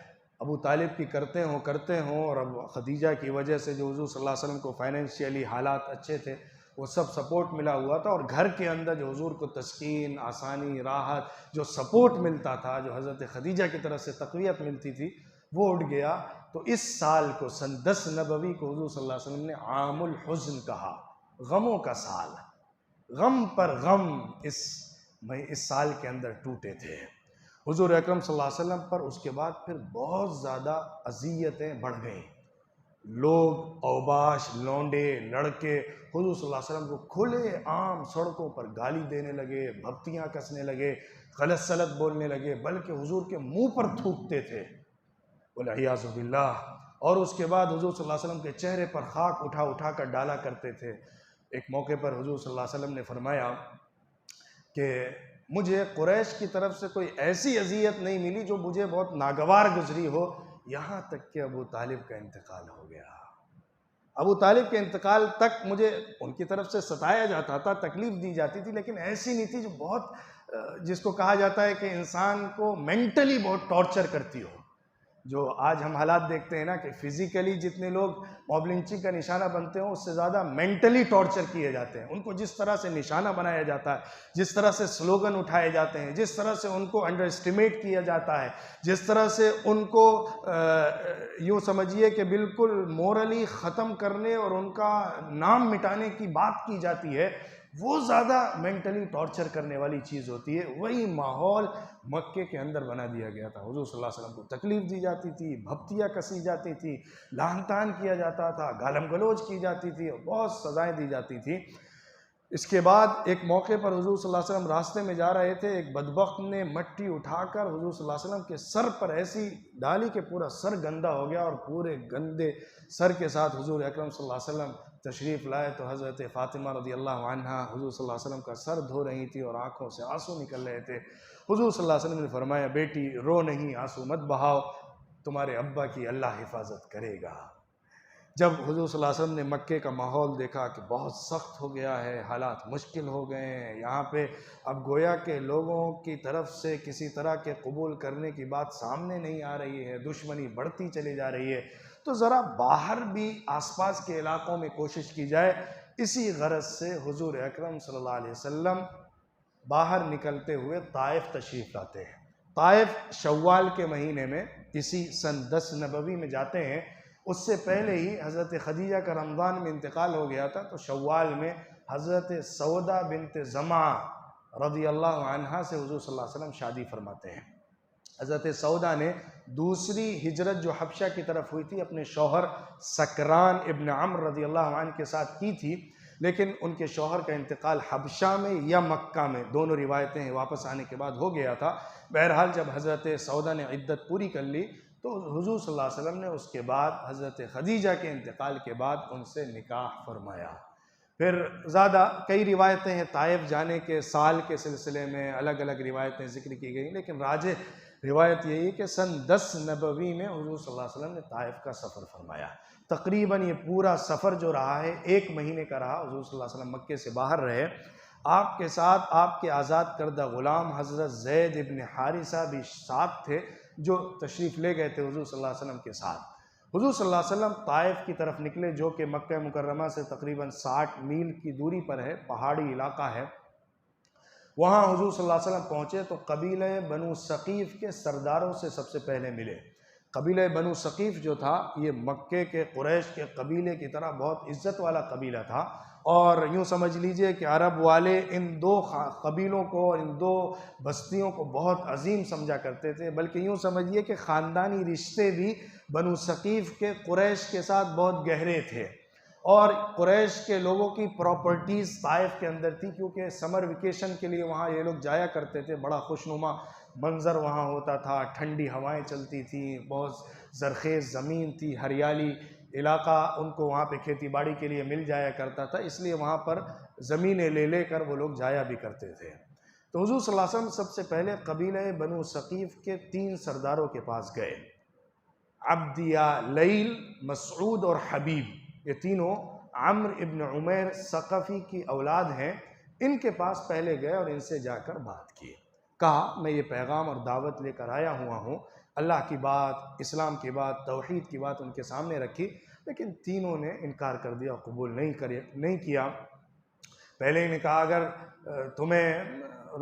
ابو طالب کی کرتے ہوں اور اب خدیجہ کی وجہ سے جو حضور صلی اللہ علیہ وسلم کو فائنینشیلی حالات اچھے تھے وہ سب سپورٹ ملا ہوا تھا، اور گھر کے اندر جو حضور کو تسکین، آسانی، راحت، جو سپورٹ ملتا تھا، جو حضرت خدیجہ کی طرف سے تقویت ملتی تھی، وہ اٹھ گیا۔ تو اس سال کو سن 10 نبوی کو حضور صلی اللہ علیہ وسلم نے عام الحزن کہا، غموں کا سال، غم پر غم اس سال کے اندر ٹوٹے تھے حضور اکرم صلی اللہ علیہ وسلم پر۔ اس کے بعد پھر بہت زیادہ اذیتیں بڑھ گئیں، لوگ، اوباش، لونڈے، لڑکے حضور صلی اللہ علیہ وسلم کو کھلے عام سڑکوں پر گالی دینے لگے، بھپتیاں کسنے لگے، غلط سلط بولنے لگے، بلکہ حضور کے منہ پر تھوکتے تھے والعیاذ باللہ۔ اور اس کے بعد حضور صلی اللہ علیہ وسلم کے چہرے پر خاک اٹھا کر ڈالا کرتے تھے۔ ایک موقع پر حضور صلی اللہ علیہ وسلم نے فرمایا کہ مجھے قریش کی طرف سے کوئی ایسی اذیت نہیں ملی جو مجھے بہت ناگوار گزری ہو، یہاں تک کہ ابو طالب کا انتقال ہو گیا۔ ابو طالب کے انتقال تک مجھے ان کی طرف سے ستایا جاتا تھا، تکلیف دی جاتی تھی، لیکن ایسی نہیں تھی جو بہت، جس کو کہا جاتا ہے کہ انسان کو مینٹلی بہت ٹارچر کرتی ہو۔ جو آج ہم حالات دیکھتے ہیں نا کہ فزیکلی جتنے لوگ موب لنچنگ کا نشانہ بنتے ہیں، اس سے زیادہ مینٹلی ٹارچر کیے جاتے ہیں۔ ان کو جس طرح سے نشانہ بنایا جاتا ہے، جس طرح سے سلوگن اٹھائے جاتے ہیں، جس طرح سے ان کو انڈر اسٹیمیٹ کیا جاتا ہے، جس طرح سے ان کو یوں سمجھیے کہ بالکل مورلی ختم کرنے اور ان کا نام مٹانے کی بات کی جاتی ہے، وہ زیادہ مینٹلی ٹارچر کرنے والی چیز ہوتی ہے۔ وہی ماحول مکے کے اندر بنا دیا گیا تھا۔ حضور صلی اللہ علیہ وسلم کو تکلیف دی جاتی تھی، بھپتیاں کسی جاتی تھی، لعن طعن کیا جاتا تھا، گالم گلوچ کی جاتی تھی، اور بہت سزائیں دی جاتی تھی۔ اس کے بعد ایک موقع پر حضور صلی اللہ علیہ وسلم راستے میں جا رہے تھے، ایک بدبخت نے مٹی اٹھا کر حضور صلی اللہ علیہ وسلم کے سر پر ایسی ڈالی کہ پورا سر گندا ہو گیا، اور پورے گندے سر کے ساتھ حضور اکرم صلی اللہ علیہ وسلم تشریف لائے تو حضرت فاطمہ رضی اللہ عنہا حضور صلی اللہ علیہ وسلم کا سر دھو رہی تھی اور آنکھوں سے آنسو نکل رہے تھے۔ حضور صلی اللہ علیہ وسلم نے فرمایا، بیٹی رو نہیں، آنسو مت بہاؤ، تمہارے ابا کی اللہ حفاظت کرے گا۔ جب حضور صلی اللہ علیہ وسلم نے مکے کا ماحول دیکھا کہ بہت سخت ہو گیا ہے، حالات مشکل ہو گئے ہیں، یہاں پہ اب گویا کہ لوگوں کی طرف سے کسی طرح کے قبول کرنے کی بات سامنے نہیں آ رہی ہے، دشمنی بڑھتی چلی جا رہی ہے، تو ذرا باہر بھی آس پاس کے علاقوں میں کوشش کی جائے۔ اسی غرض سے حضور اکرم صلی اللہ علیہ وسلم باہر نکلتے ہوئے طائف تشریف لاتے ہیں۔ طائف شوال کے مہینے میں اسی سن 10 نبوی میں جاتے ہیں۔ اس سے پہلے ہی حضرت خدیجہ کا رمضان میں انتقال ہو گیا تھا، تو شوال میں حضرت سودا بنت زمعہ رضی اللہ عنہا سے حضور صلی اللہ علیہ وسلم شادی فرماتے ہیں۔ حضرت سودا نے دوسری ہجرت جو حبشہ کی طرف ہوئی تھی اپنے شوہر سکران ابن عمرو رضی اللہ عنہ کے ساتھ کی تھی، لیکن ان کے شوہر کا انتقال حبشہ میں یا مکہ میں، دونوں روایتیں ہیں، واپس آنے کے بعد ہو گیا تھا۔ بہرحال جب حضرت سودا نے عدت پوری کر لی تو حضور صلی اللہ علیہ وسلم نے اس کے بعد حضرت خدیجہ کے انتقال کے بعد ان سے نکاح فرمایا۔ پھر زیادہ کئی روایتیں ہیں طائف جانے کے سال کے سلسلے میں، الگ الگ روایتیں ذکر کی گئی، لیکن راجح روایت یہی کہ سن 10 نبوی میں حضور صلی اللہ علیہ وسلم نے طائف کا سفر فرمایا۔ تقریباً یہ پورا سفر جو رہا ہے 1 مہینے کا رہا۔ حضور صلی اللہ علیہ وسلم مکے سے باہر رہے، آپ کے ساتھ آپ کے آزاد کردہ غلام حضرت زید ابن حارثہ بھی ساتھ تھے، جو تشریف لے گئے تھے حضور صلی اللہ علیہ وسلم کے ساتھ۔ حضور صلی اللہ علیہ وسلم طائف کی طرف نکلے، جو کہ مکہ مکرمہ سے تقریباً 60 میل کی دوری پر ہے، پہاڑی علاقہ ہے۔ وہاں حضور صلی اللہ علیہ وسلم پہنچے تو قبیلہ بنو ثقیف کے سرداروں سے سب سے پہلے ملے۔ قبیلہ بنو ثقیف جو تھا یہ مکے کے قریش کے قبیلے کی طرح بہت عزت والا قبیلہ تھا، اور یوں سمجھ لیجئے کہ عرب والے ان 2 قبیلوں کو، ان 2 بستیوں کو بہت عظیم سمجھا کرتے تھے، بلکہ یوں سمجھیے کہ خاندانی رشتے بھی بنو ثقیف کے قریش کے ساتھ بہت گہرے تھے، اور قریش کے لوگوں کی پراپرٹیز طائف کے اندر تھی، کیونکہ سمر ویکیشن کے لیے وہاں یہ لوگ جایا کرتے تھے۔ بڑا خوشنما منظر وہاں ہوتا تھا، ٹھنڈی ہوائیں چلتی تھیں، بہت زرخیز زمین تھی، ہریالی علاقہ ان کو وہاں پہ کھیتی باڑی کے لیے مل جایا کرتا تھا، اس لیے وہاں پر زمینیں لے کر وہ لوگ جایا بھی کرتے تھے۔ تو حضور صلی اللہ علیہ وسلم سب سے پہلے قبیلہ بنو ثقیف کے 3 سرداروں کے پاس گئے، عبدیہ، لیل، مسعود اور حبیب، یہ تینوں عمرو ابن عمیر ثقفی کی اولاد ہیں۔ ان کے پاس پہلے گئے اور ان سے جا کر بات کی، کہا میں یہ پیغام اور دعوت لے کر آیا ہوا ہوں اللہ کی بات، اسلام کی بات، توحید کی بات ان کے سامنے رکھی، لیکن تینوں نے انکار کر دیا، قبول نہیں کیا۔ پہلے ہی نے کہا اگر تمہیں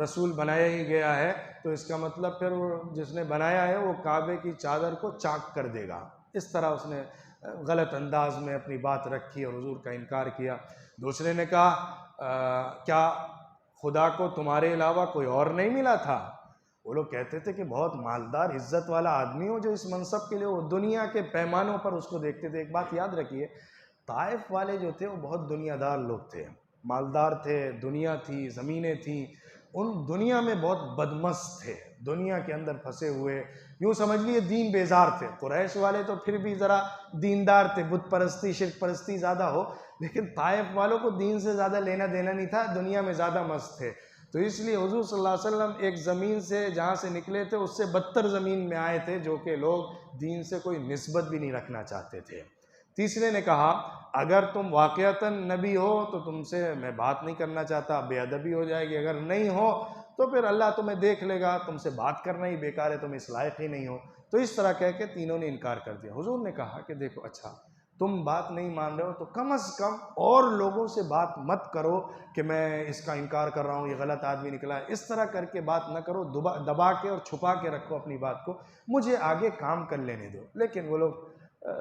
رسول بنایا ہی گیا ہے تو اس کا مطلب پھر جس نے بنایا ہے وہ کعبے کی چادر کو چاک کر دے گا۔ اس طرح اس نے غلط انداز میں اپنی بات رکھی اور حضور کا انکار کیا۔ دوسرے نے کہا کیا خدا کو تمہارے علاوہ کوئی اور نہیں ملا تھا؟ وہ لوگ کہتے تھے کہ بہت مالدار عزت والا آدمی ہو جو اس منصب کے لیے، وہ دنیا کے پیمانوں پر اس کو دیکھتے تھے۔ ایک بات یاد رکھیے، طائف والے جو تھے وہ بہت دنیا دار لوگ تھے، مالدار تھے، دنیا تھی، زمینیں تھیں، ان دنیا میں بہت بدمست تھے، دنیا کے اندر پھنسے ہوئے، یوں سمجھ لیے دین بیزار تھے۔ قریش والے تو پھر بھی ذرا دیندار تھے، بت پرستی شرک پرستی زیادہ ہو، لیکن طائف والوں کو دین سے زیادہ لینا دینا نہیں تھا، دنیا میں زیادہ مست تھے۔ تو اس لیے حضور صلی اللہ علیہ وسلم ایک زمین سے جہاں سے نکلے تھے اس سے بدتر زمین میں آئے تھے، جو کہ لوگ دین سے کوئی نسبت بھی نہیں رکھنا چاہتے تھے۔ تیسرے نے کہا اگر تم واقعتاً نبی ہو تو تم سے میں بات نہیں کرنا چاہتا، بے ادبی ہو جائے گی، اگر نہیں ہو تو پھر اللہ تمہیں دیکھ لے گا، تم سے بات کرنا ہی بیکار ہے، تم اس لائق ہی نہیں ہو۔ تو اس طرح کہہ کے تینوں نے انکار کر دیا۔ حضور نے کہا کہ دیکھو اچھا تم بات نہیں مان رہے ہو تو کم از کم اور لوگوں سے بات مت کرو کہ میں اس کا انکار کر رہا ہوں، یہ غلط آدمی نکلا ہے، اس طرح کر کے بات نہ کرو، دبا کے اور چھپا کے رکھو اپنی بات کو، مجھے آگے کام کر لینے دو۔ لیکن وہ لوگ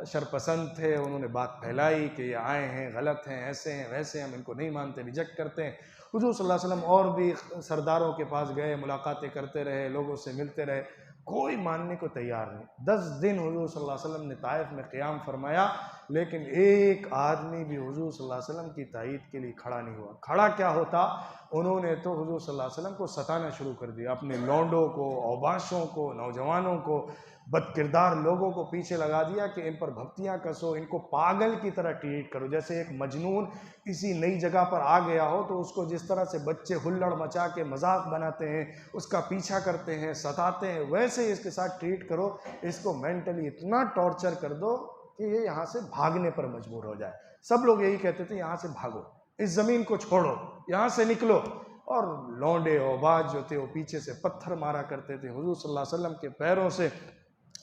شرپسند تھے، انہوں نے بات پھیلائی کہ یہ آئے ہیں، غلط ہیں، ایسے ہیں ویسے ہیں، ہم ان کو نہیں مانتے، ریجیکٹ کرتے ہیں۔ حضور صلی اللہ علیہ وسلم اور بھی سرداروں کے پاس گئے، ملاقاتیں کرتے رہے، لوگوں سے ملتے رہے، کوئی ماننے کو تیار نہیں۔ 10 دن حضور صلی اللہ علیہ وسلم نے طائف میں قیام فرمایا، لیکن ایک آدمی بھی حضور صلی اللہ علیہ وسلم کی تائید کے لیے کھڑا نہیں ہوا۔ کھڑا کیا ہوتا، انہوں نے تو حضور صلی اللہ علیہ وسلم کو ستانا شروع کر دیا، اپنے لونڈوں کو، اوباشوں کو، نوجوانوں کو، بد کردار لوگوں کو پیچھے لگا دیا کہ ان پر بھپتیاں کسو، ان کو پاگل کی طرح ٹریٹ کرو۔ جیسے ایک مجنون کسی نئی جگہ پر آ گیا ہو تو اس کو جس طرح سے بچے ہلڑ مچا کے مذاق بناتے ہیں، اس کا پیچھا کرتے ہیں، ستاتے ہیں، ویسے ہی اس کے ساتھ ٹریٹ کرو، اس کو مینٹلی اتنا ٹارچر کر دو کہ یہ یہاں سے بھاگنے پر مجبور ہو جائے۔ سب لوگ یہی کہتے تھے یہاں سے بھاگو، اس زمین کو چھوڑو، یہاں سے نکلو۔ اور لونڈے اوباش جو تھے وہ پیچھے سے پتھر مارا کرتے تھے۔ حضور صلی اللہ علیہ وسلم کے پیروں سے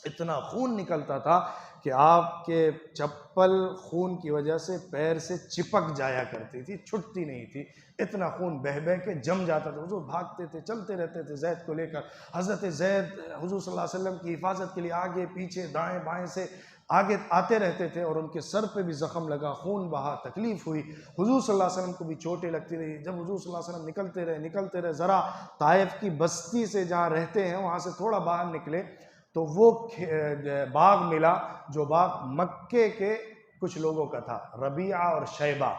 اتنا خون نکلتا تھا کہ آپ کے چپل خون کی وجہ سے پیر سے چپک جایا کرتی تھی، چھٹتی نہیں تھی، اتنا خون بہہ بہہ کے جم جاتا تھا۔ حضور بھاگتے تھے، چلتے رہتے تھے زید کو لے کر۔ حضرت زید حضور صلی اللہ علیہ وسلم کی حفاظت کے لیے آگے پیچھے دائیں بائیں سے آگے آتے رہتے تھے، اور ان کے سر پہ بھی زخم لگا، خون بہا، تکلیف ہوئی، حضور صلی اللہ علیہ وسلم کو بھی چوٹیں لگتی رہی۔ جب حضور صلی اللہ علیہ وسلم نکلتے رہے ذرا طائف کی بستی سے جہاں رہتے ہیں وہاں سے تھوڑا باہر نکلے تو وہ باغ ملا جو باغ مکے کے کچھ لوگوں کا تھا، ربیعہ اور شیبہ،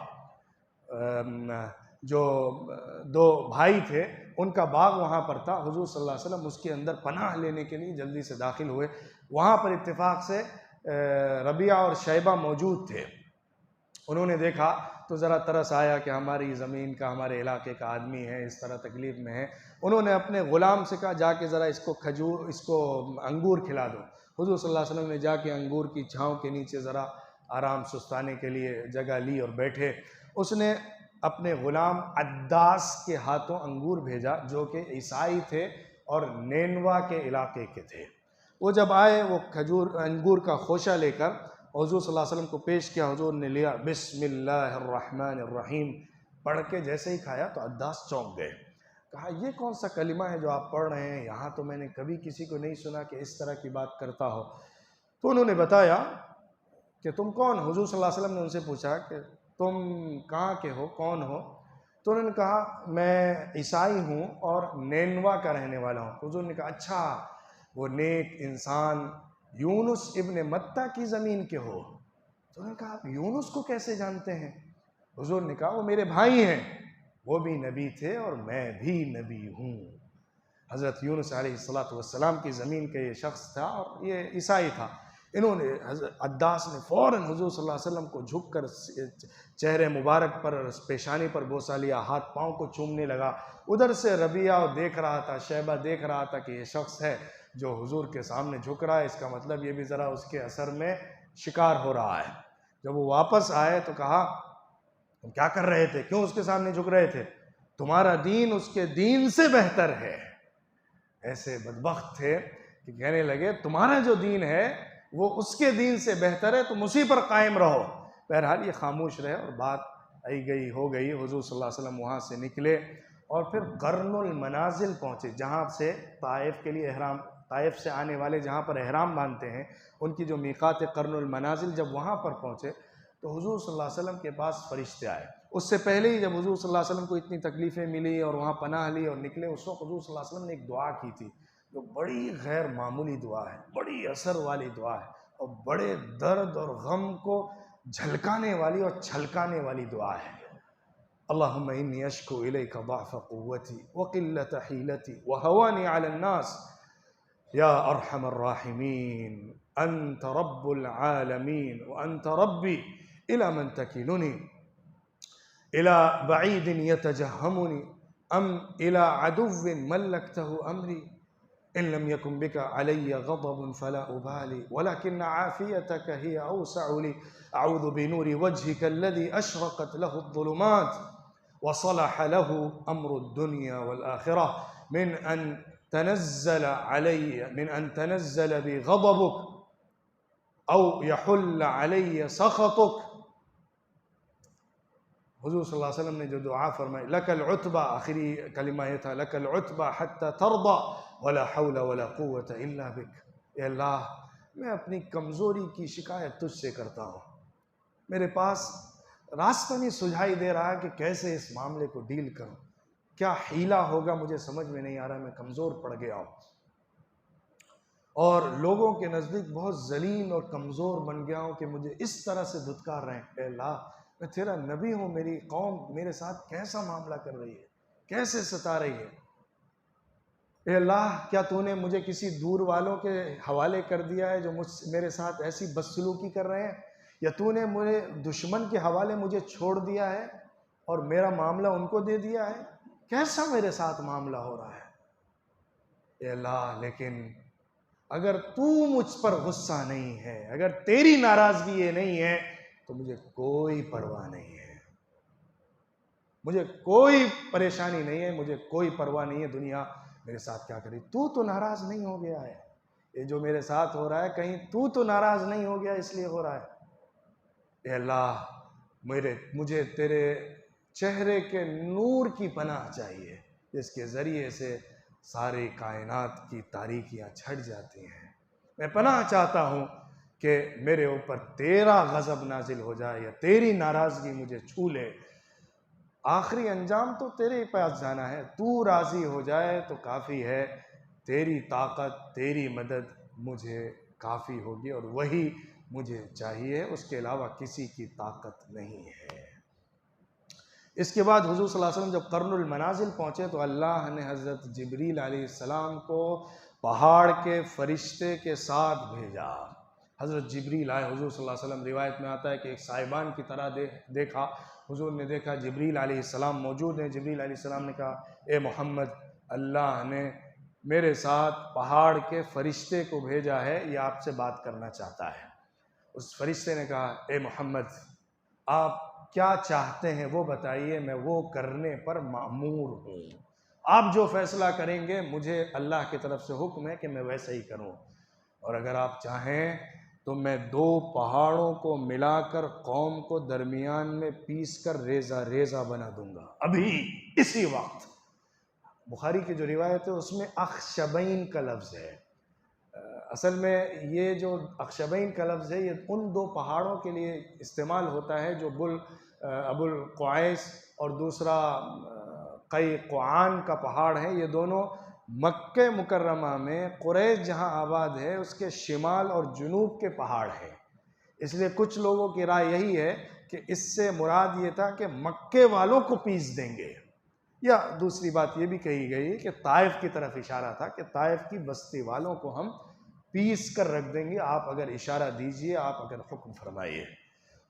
جو 2 بھائی تھے، ان کا باغ وہاں پر تھا۔ حضور صلی اللہ علیہ وسلم اس کے اندر پناہ لینے کے لیے جلدی سے داخل ہوئے۔ وہاں پر اتفاق سے ربیعہ اور شیبہ موجود تھے۔ انہوں نے دیکھا تو ذرا ترس آیا کہ ہماری زمین کا، ہمارے علاقے کا آدمی ہے، اس طرح تکلیف میں ہے۔ انہوں نے اپنے غلام سے کہا جا کے ذرا اس کو انگور کھلا دو۔ حضور صلی اللہ علیہ وسلم نے جا کے انگور کی چھاؤں کے نیچے ذرا آرام سستانے کے لیے جگہ لی اور بیٹھے۔ اس نے اپنے غلام عداس کے ہاتھوں انگور بھیجا، جو کہ عیسائی تھے اور نینوا کے علاقے کے تھے۔ وہ جب آئے وہ انگور کا خوشہ لے کر حضور صلی اللہ علیہ وسلم کو پیش کیا۔ حضور نے لیا، بسم اللہ الرحمن الرحیم پڑھ کے جیسے ہی کھایا تو عداس چونک گئے۔ کہا یہ کون سا کلمہ ہے جو آپ پڑھ رہے ہیں؟ یہاں تو میں نے کبھی کسی کو نہیں سنا کہ اس طرح کی بات کرتا ہو۔ تو انہوں نے بتایا کہ تم کون؟ حضور صلی اللہ علیہ وسلم نے ان سے پوچھا کہ تم کہاں کے ہو، کون ہو؟ تو انہوں نے کہا میں عیسائی ہوں اور نینوا کا رہنے والا ہوں۔ حضور نے کہا اچھا، وہ نیک انسان یونس ابن متہ کی زمین کے ہو؟ تو انہوں نے کہا آپ یونس کو کیسے جانتے ہیں؟ حضور نے کہا وہ میرے بھائی ہیں، وہ بھی نبی تھے اور میں بھی نبی ہوں۔ حضرت یونس علیہ السلام کی زمین کا یہ شخص تھا اور یہ عیسائی تھا۔ انہوں نے عداس نے فوراً حضور صلی اللہ علیہ وسلم کو جھک کر چہرے مبارک پر، پیشانی پر بوسہ لیا، ہاتھ پاؤں کو چومنے لگا۔ ادھر سے ربیعہ دیکھ رہا تھا، شیبہ دیکھ رہا تھا کہ یہ شخص ہے جو حضور کے سامنے جھک رہا ہے، اس کا مطلب یہ بھی ذرا اس کے اثر میں شکار ہو رہا ہے۔ جب وہ واپس آئے تو کہا تم کیا کر رہے تھے، کیوں اس کے سامنے جھک رہے تھے؟ تمہارا دین اس کے دین سے بہتر ہے۔ ایسے بدبخت تھے کہ کہنے لگے تمہارا جو دین ہے وہ اس کے دین سے بہتر ہے، تم اسی پر قائم رہو۔ بہرحال یہ خاموش رہے اور بات آئی گئی ہو گئی۔ حضور صلی اللہ علیہ وسلم وہاں سے نکلے اور پھر قرن المنازل پہنچے، جہاں سے طائف کے لیے احرام، طائف سے آنے والے جہاں پر احرام باندھتے ہیں ان کی جو میقات قرن المنازل، جب وہاں پر پہنچے تو حضور صلی اللہ علیہ وسلم کے پاس فرشتے آئے۔ اس سے پہلے ہی جب حضور صلی اللہ علیہ وسلم کو اتنی تکلیفیں ملی اور وہاں پناہ لی اور نکلے، اس وقت حضور صلی اللہ علیہ وسلم نے ایک دعا کی تھی جو بڑی غیر معمولی دعا ہے، بڑی اثر والی دعا ہے اور بڑے درد اور غم کو جھلکانے والی اور چھلکانے والی دعا ہے۔ اللہم انی اشکو الیک ضعف قوتی وقلت حیلتی وہوانی علی الناس یا ارحم الراحمین انت رب العالمین وانت ربی الى من تکلنی الى بعید یتجہمنی ام الى عدو ملکته امری ان لم يكن بك علي غضب فلا أبالي ولكن عافيتك هي أوسع لي أعوذ بنور وجهك الذي أشرقت له الظلمات وصلح له أمر الدنيا والآخرة من أن تنزل بي غضبك أو يحل علي سخطك۔ حضور صلی اللہ علیہ وسلم نے جو دعا فرمائی، لک العتبہ، آخری کلمہ یہ تھا، لک العتبہ حتی ترضى ولا حول ولا قوة الا بک۔ اے اللہ، میں اپنی کمزوری کی شکایت تجھ سے کرتا ہوں، میرے پاس راستہ نہیں سجھائی دے رہا کہ کیسے اس معاملے کو ڈیل کروں، کیا حیلہ ہوگا مجھے سمجھ میں نہیں آ رہا، میں کمزور پڑ گیا ہوں اور لوگوں کے نزدیک بہت ذلیل اور کمزور بن گیا ہوں کہ مجھے اس طرح سے دھتکار رہے ہیں۔ اے اللہ، میں تیرا نبی ہوں، میری قوم میرے ساتھ کیسا معاملہ کر رہی ہے، کیسے ستا رہی ہے۔ اے اللہ، کیا تو نے مجھے کسی دور والوں کے حوالے کر دیا ہے جو میرے ساتھ ایسی بدسلوکی کر رہے ہیں، یا تو نے مجھے دشمن کے حوالے مجھے چھوڑ دیا ہے اور میرا معاملہ ان کو دے دیا ہے؟ کیسا میرے ساتھ معاملہ ہو رہا ہے؟ اے اللہ، لیکن اگر تو مجھ پر غصہ نہیں ہے، اگر تیری ناراضگی یہ نہیں ہے تو مجھے کوئی پرواہ نہیں ہے، مجھے کوئی پریشانی نہیں ہے، مجھے کوئی پرواہ نہیں ہے دنیا میرے ساتھ کیا کری۔ تو ناراض نہیں ہو گیا ہے، یہ جو میرے ساتھ ہو رہا ہے کہیں تو ناراض نہیں ہو گیا اس لیے ہو رہا ہے۔ اے اللہ، مجھے تیرے چہرے کے نور کی پناہ چاہیے جس کے ذریعے سے ساری کائنات کی تاریکیاں چھٹ جاتی ہیں۔ میں پناہ چاہتا ہوں کہ میرے اوپر تیرا غضب نازل ہو جائے یا تیری ناراضگی مجھے چھو لے۔ آخری انجام تو تیرے ہی پاس جانا ہے، تو راضی ہو جائے تو کافی ہے، تیری طاقت، تیری مدد مجھے کافی ہوگی اور وہی مجھے چاہیے، اس کے علاوہ کسی کی طاقت نہیں ہے۔ اس کے بعد حضور صلی اللہ علیہ وسلم جب قرن المنازل پہنچے تو اللہ نے حضرت جبریل علیہ السلام کو پہاڑ کے فرشتے کے ساتھ بھیجا۔ حضرت جبریل آئے، حضور صلی اللہ علیہ وسلم، روایت میں آتا ہے کہ ایک صاحبان کی طرح دیکھا، حضور نے دیکھا جبریل علیہ السلام موجود ہیں۔ جبریل علیہ السلام نے کہا، اے محمد، اللہ نے میرے ساتھ پہاڑ کے فرشتے کو بھیجا ہے، یہ آپ سے بات کرنا چاہتا ہے۔ اس فرشتے نے کہا، اے محمد، آپ کیا چاہتے ہیں وہ بتائیے، میں وہ کرنے پر مأمور ہوں، آپ جو فیصلہ کریں گے مجھے اللہ کی طرف سے حکم ہے کہ میں ویسا ہی کروں، اور اگر آپ چاہیں تو میں 2 پہاڑوں کو ملا کر قوم کو درمیان میں پیس کر ریزہ ریزہ بنا دوں گا، ابھی اسی وقت۔ بخاری کی جو روایت ہے اس میں اخشبین کا لفظ ہے، اصل میں یہ جو اخشبین کا لفظ ہے یہ ان 2 پہاڑوں کے لیے استعمال ہوتا ہے جو ابو القعیس اور دوسرا قیقعان کا پہاڑ ہے۔ یہ دونوں مکہ مکرمہ میں قریش جہاں آباد ہے اس کے شمال اور جنوب کے پہاڑ ہیں، اس لیے کچھ لوگوں کی رائے یہی ہے کہ اس سے مراد یہ تھا کہ مکے والوں کو پیس دیں گے، یا دوسری بات یہ بھی کہی گئی کہ طائف کی طرف اشارہ تھا کہ طائف کی بستی والوں کو ہم پیس کر رکھ دیں گے، آپ اگر اشارہ دیجئے، آپ اگر حکم فرمائیے۔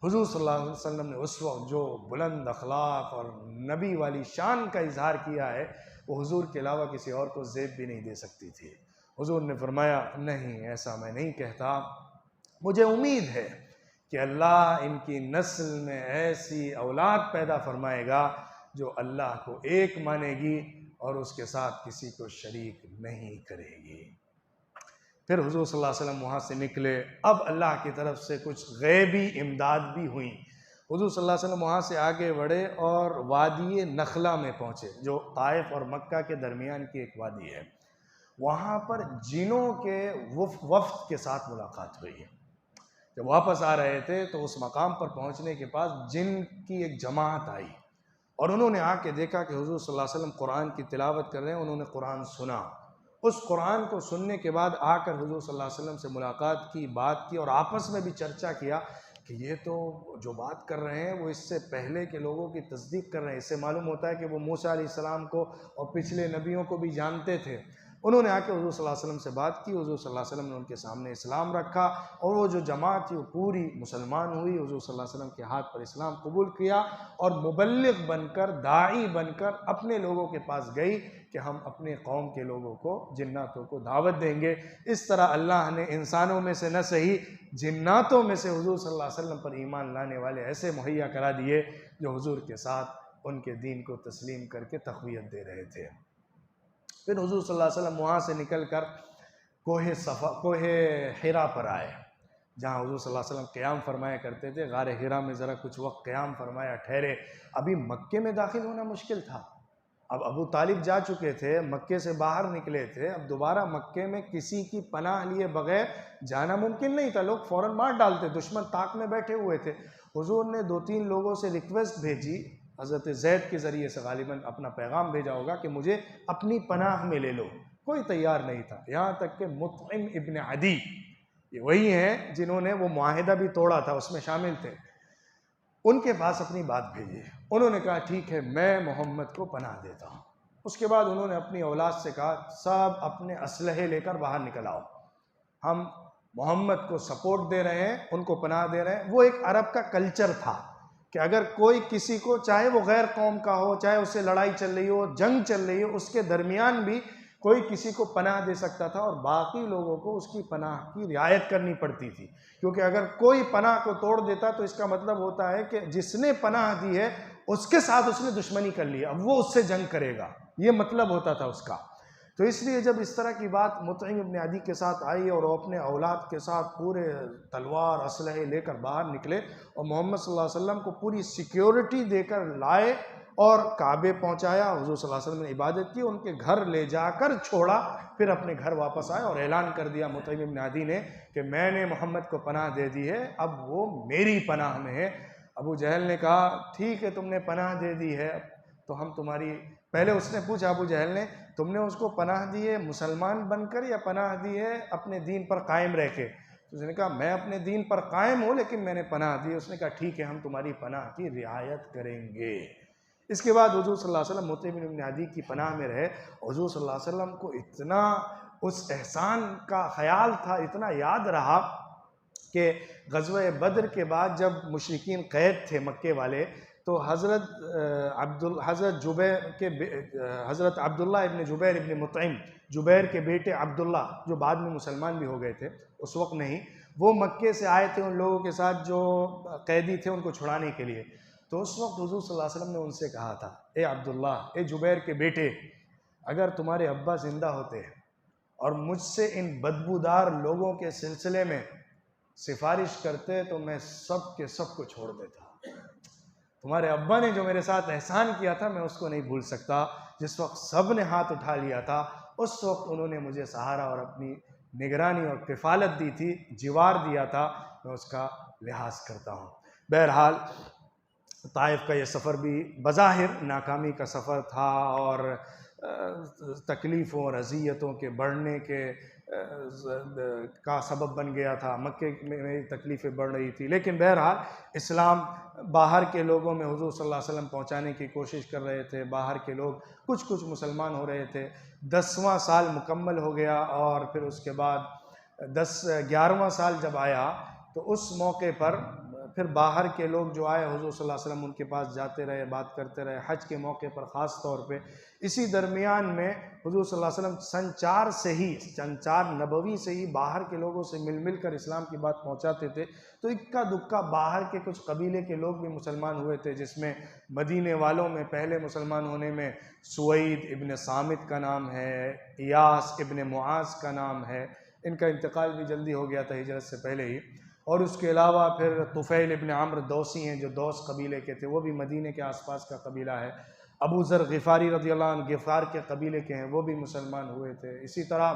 حضور صلی اللہ علیہ وسلم نے اس وقت جو بلند اخلاق اور نبی والی شان کا اظہار کیا ہے وہ حضور کے علاوہ کسی اور کو زیب بھی نہیں دے سکتی تھی۔ حضور نے فرمایا، نہیں، ایسا میں نہیں کہتا، مجھے امید ہے کہ اللہ ان کی نسل میں ایسی اولاد پیدا فرمائے گا جو اللہ کو ایک مانے گی اور اس کے ساتھ کسی کو شریک نہیں کرے گی۔ پھر حضور صلی اللہ علیہ وسلم وہاں سے نکلے. اب اللہ کی طرف سے کچھ غیبی امداد بھی ہوئیں. حضور صلی اللہ علیہ وسلم وہاں سے آگے بڑھے اور وادی نخلا میں پہنچے، جو طائف اور مکہ کے درمیان کی ایک وادی ہے. وہاں پر جنوں کے وفد کے ساتھ ملاقات ہوئی ہے. جب واپس آ رہے تھے تو اس مقام پر پہنچنے کے پاس جن کی ایک جماعت آئی اور انہوں نے آ کے دیکھا کہ حضور صلی اللہ علیہ وسلم قرآن کی تلاوت کر رہے ہیں. انہوں نے قرآن سنا. اس قرآن کو سننے کے بعد آ کر حضور صلی اللہ علیہ وسلم سے ملاقات کی، بات کی اور آپس میں بھی چرچا کیا کہ یہ تو جو بات کر رہے ہیں وہ اس سے پہلے کے لوگوں کی تصدیق کر رہے ہیں. اس سے معلوم ہوتا ہے کہ وہ موسیٰ علیہ السلام کو اور پچھلے نبیوں کو بھی جانتے تھے. انہوں نے آ کے حضور صلی اللہ علیہ وسلم سے بات کی. حضور صلی اللہ علیہ وسلم نے ان کے سامنے اسلام رکھا اور وہ جو جماعت تھی وہ پوری مسلمان ہوئی. حضور صلی اللہ علیہ وسلم کے ہاتھ پر اسلام قبول کیا اور مبلغ بن کر، داعی بن کر اپنے لوگوں کے پاس گئی کہ ہم اپنے قوم کے لوگوں کو، جناتوں کو دعوت دیں گے. اس طرح اللہ نے انسانوں میں سے نہ صحیح جناتوں میں سے حضور صلی اللہ علیہ وسلم پر ایمان لانے والے ایسے مہیا کرا دیے جو حضور کے ساتھ ان کے دین کو تسلیم کر کے تقویت دے رہے تھے. پھر حضور صلی اللہ علیہ وسلم وہاں سے نکل کر کوہ حرا پر آئے، جہاں حضور صلی اللہ علیہ وسلم قیام فرمایا کرتے تھے. غار حرا میں ذرا کچھ وقت قیام فرمایا، ٹھہرے. ابھی مکے میں داخل ہونا مشکل تھا. اب ابو طالب جا چکے تھے، مکے سے باہر نکلے تھے. اب دوبارہ مکے میں کسی کی پناہ لیے بغیر جانا ممکن نہیں تھا. لوگ فوراً مار ڈالتے، دشمن طاق میں بیٹھے ہوئے تھے. حضور نے 2-3 لوگوں سے ریکویسٹ بھیجی، حضرت زید کے ذریعے سے غالباً اپنا پیغام بھیجا ہوگا کہ مجھے اپنی پناہ میں لے لو. کوئی تیار نہیں تھا، یہاں تک کہ مطعم ابن عدی، یہ وہی ہیں جنہوں نے وہ معاہدہ بھی توڑا تھا، اس میں شامل تھے، ان کے پاس اپنی بات بھیجی. انہوں نے کہا ٹھیک ہے میں محمد کو پناہ دیتا ہوں. اس کے بعد انہوں نے اپنی اولاد سے کہا سب اپنے اسلحے لے کر باہر نکل آؤ، ہم محمد کو سپورٹ دے رہے ہیں، ان کو پناہ دے رہے ہیں. وہ ایک عرب کا کلچر تھا کہ اگر کوئی کسی کو، چاہے وہ غیر قوم کا ہو، چاہے اس سے لڑائی چل رہی ہو، جنگ چل رہی ہو، اس کے درمیان بھی کوئی کسی کو پناہ دے سکتا تھا اور باقی لوگوں کو اس کی پناہ کی رعایت کرنی پڑتی تھی. کیونکہ اگر کوئی پناہ کو توڑ دیتا تو اس کا مطلب ہوتا ہے کہ جس نے پناہ دی ہے اس کے ساتھ اس نے دشمنی کر لی، اب وہ اس سے جنگ کرے گا، یہ مطلب ہوتا تھا اس کا. تو اس لیے جب اس طرح کی بات مطعم ابن عدی کے ساتھ آئی اور وہ اپنے اولاد کے ساتھ پورے تلوار اسلحے لے کر باہر نکلے اور محمد صلی اللہ علیہ وسلم کو پوری سیکیورٹی دے کر لائے اور کعبے پہنچایا. حضور صلی اللہ علیہ وسلم نے عبادت کی، ان کے گھر لے جا کر چھوڑا، پھر اپنے گھر واپس آئے اور اعلان کر دیا مطعم ابن عدی نے کہ میں نے محمد کو پناہ دے دی ہے، اب وہ میری پناہ میں ہے. ابو جہل نے کہا ٹھیک ہے تم نے پناہ دے دی ہے تو ہم تمہاری، پہلے اس نے پوچھا ابو جہل نے تم نے اس کو پناہ دی ہے مسلمان بن کر یا پناہ دی ہے اپنے دین پر قائم رہ کے؟ اس نے کہا میں اپنے دین پر قائم ہوں لیکن میں نے پناہ دی. اس نے کہا ٹھیک ہے ہم تمہاری پناہ کی رعایت کریں گے. اس کے بعد حضور صلی اللہ علیہ وسلم مطعم ابن عدی کی پناہ میں رہے. حضور صلی اللہ علیہ وسلم کو اتنا اس احسان کا خیال تھا، اتنا یاد رہا کہ غزوہ بدر کے بعد جب مشرکین قید تھے مکے والے تو حضرت عبداللہ ابن جبیر ابن مطعم، جبیر کے بیٹے عبداللہ جو بعد میں مسلمان بھی ہو گئے تھے، اس وقت نہیں، وہ مکے سے آئے تھے ان لوگوں کے ساتھ جو قیدی تھے ان کو چھڑانے کے لیے. تو اس وقت حضور صلی اللہ علیہ وسلم نے ان سے کہا تھا اے عبداللہ، اے جبیر کے بیٹے، اگر تمہارے ابا زندہ ہوتے اور مجھ سے ان بدبودار لوگوں کے سلسلے میں سفارش کرتے تو میں سب کے سب کو چھوڑ دیتا. تمہارے ابا نے جو میرے ساتھ احسان کیا تھا میں اس کو نہیں بھول سکتا. جس وقت سب نے ہاتھ اٹھا لیا تھا اس وقت انہوں نے مجھے سہارا اور اپنی نگرانی اور کفالت دی تھی، جوار دیا تھا، میں اس کا لحاظ کرتا ہوں. بہرحال طائف کا یہ سفر بھی بظاہر ناکامی کا سفر تھا اور تکلیفوں اور اذیتوں کے بڑھنے کا سبب بن گیا تھا. مکے میں تکلیفیں بڑھ رہی تھی لیکن بہرحال اسلام باہر کے لوگوں میں حضور صلی اللہ علیہ وسلم پہنچانے کی کوشش کر رہے تھے. باہر کے لوگ کچھ مسلمان ہو رہے تھے. 10واں سال مکمل ہو گیا اور پھر اس کے بعد 11واں سال جب آیا تو اس موقع پر پھر باہر کے لوگ جو آئے حضور صلی اللہ علیہ وسلم ان کے پاس جاتے رہے، بات کرتے رہے، حج کے موقع پر خاص طور پہ. اسی درمیان میں حضور صلی اللہ علیہ وسلم سن 4 نبوی سے ہی باہر کے لوگوں سے مل کر اسلام کی بات پہنچاتے تھے. تو اکا دکا باہر کے کچھ قبیلے کے لوگ بھی مسلمان ہوئے تھے، جس میں مدینے والوں میں پہلے مسلمان ہونے میں سوید ابن صامت کا نام ہے، ایاس ابن معاذ کا نام ہے، ان کا انتقال بھی جلدی ہو گیا تھا ہجرت سے پہلے ہی۔ اور اس کے علاوہ پھر طفیل ابن عمرو دوسی ہیں جو دوس قبیلے کے تھے، وہ بھی مدینے کے آس پاس کا قبیلہ ہے۔ ابو ذر غفاری رضی اللہ عنہ غفار کے قبیلے کے ہیں، وہ بھی مسلمان ہوئے تھے۔ اسی طرح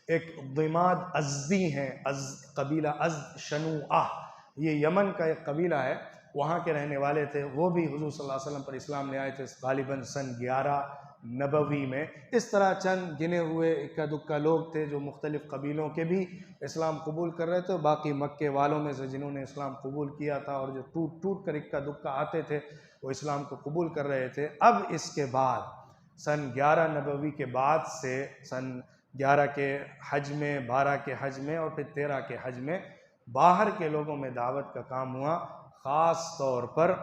ایک ضماد ازدی ہیں، قبیلہ ازد شنوعہ، یہ یمن کا ایک قبیلہ ہے، وہاں کے رہنے والے تھے، وہ بھی حضور صلی اللہ علیہ وسلم پر اسلام لے آئے تھے غالباً سن 11 نبوی میں۔ اس طرح چند گنے ہوئے اکا دکا لوگ تھے جو مختلف قبیلوں کے بھی اسلام قبول کر رہے تھے، باقی مکے والوں میں سے جنہوں نے اسلام قبول کیا تھا اور جو ٹوٹ ٹوٹ کر اکا دکا آتے تھے وہ اسلام کو قبول کر رہے تھے۔ اب اس کے بعد سن 11 نبوی کے بعد سے سن 11 کے حج میں، 12 کے حج میں اور پھر 13 کے حج میں باہر کے لوگوں میں دعوت کا کام ہوا، خاص طور پر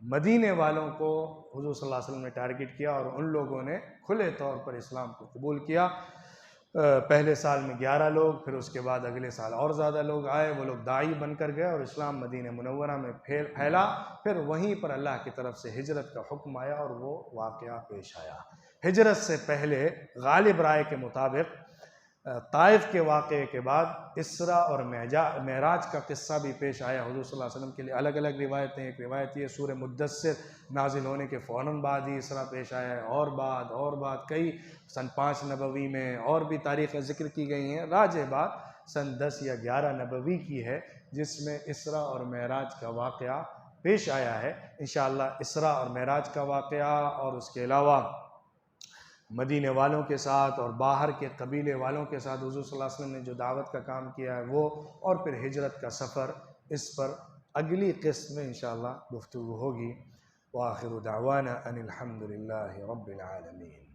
مدینے والوں کو حضور صلی اللہ علیہ وسلم نے ٹارگٹ کیا اور ان لوگوں نے کھلے طور پر اسلام کو قبول کیا۔ پہلے سال میں 11 لوگ، پھر اس کے بعد اگلے سال اور زیادہ لوگ آئے، وہ لوگ داعی بن کر گئے اور اسلام مدینہ منورہ میں پھیلا۔ پھر وہیں پر اللہ کی طرف سے ہجرت کا حکم آیا اور وہ واقعہ پیش آیا۔ ہجرت سے پہلے غالب رائے کے مطابق طائف کے واقعے کے بعد اسراء اور معراج کا قصہ بھی پیش آیا حضور صلی اللہ علیہ وسلم کے لیے۔ الگ الگ روایتیں، ایک روایت یہ سورہ مدثر نازل ہونے کے فوراً بعد ہی اسراء پیش آیا ہے، اور بعد کئی سن 5 نبوی میں اور بھی تاریخیں ذکر کی گئی ہیں۔ راجح بات سن 10 یا 11 نبوی کی ہے جس میں اسراء اور معراج کا واقعہ پیش آیا ہے۔ انشاءاللہ اسراء اور معراج کا واقعہ اور اس کے علاوہ مدینے والوں کے ساتھ اور باہر کے قبیلے والوں کے ساتھ حضور صلی اللہ علیہ وسلم نے جو دعوت کا کام کیا ہے وہ، اور پھر ہجرت کا سفر، اس پر اگلی قسط میں انشاءاللہ گفتگو ہوگی۔ وآخر دعوانا ان الحمد للہ رب العالمین۔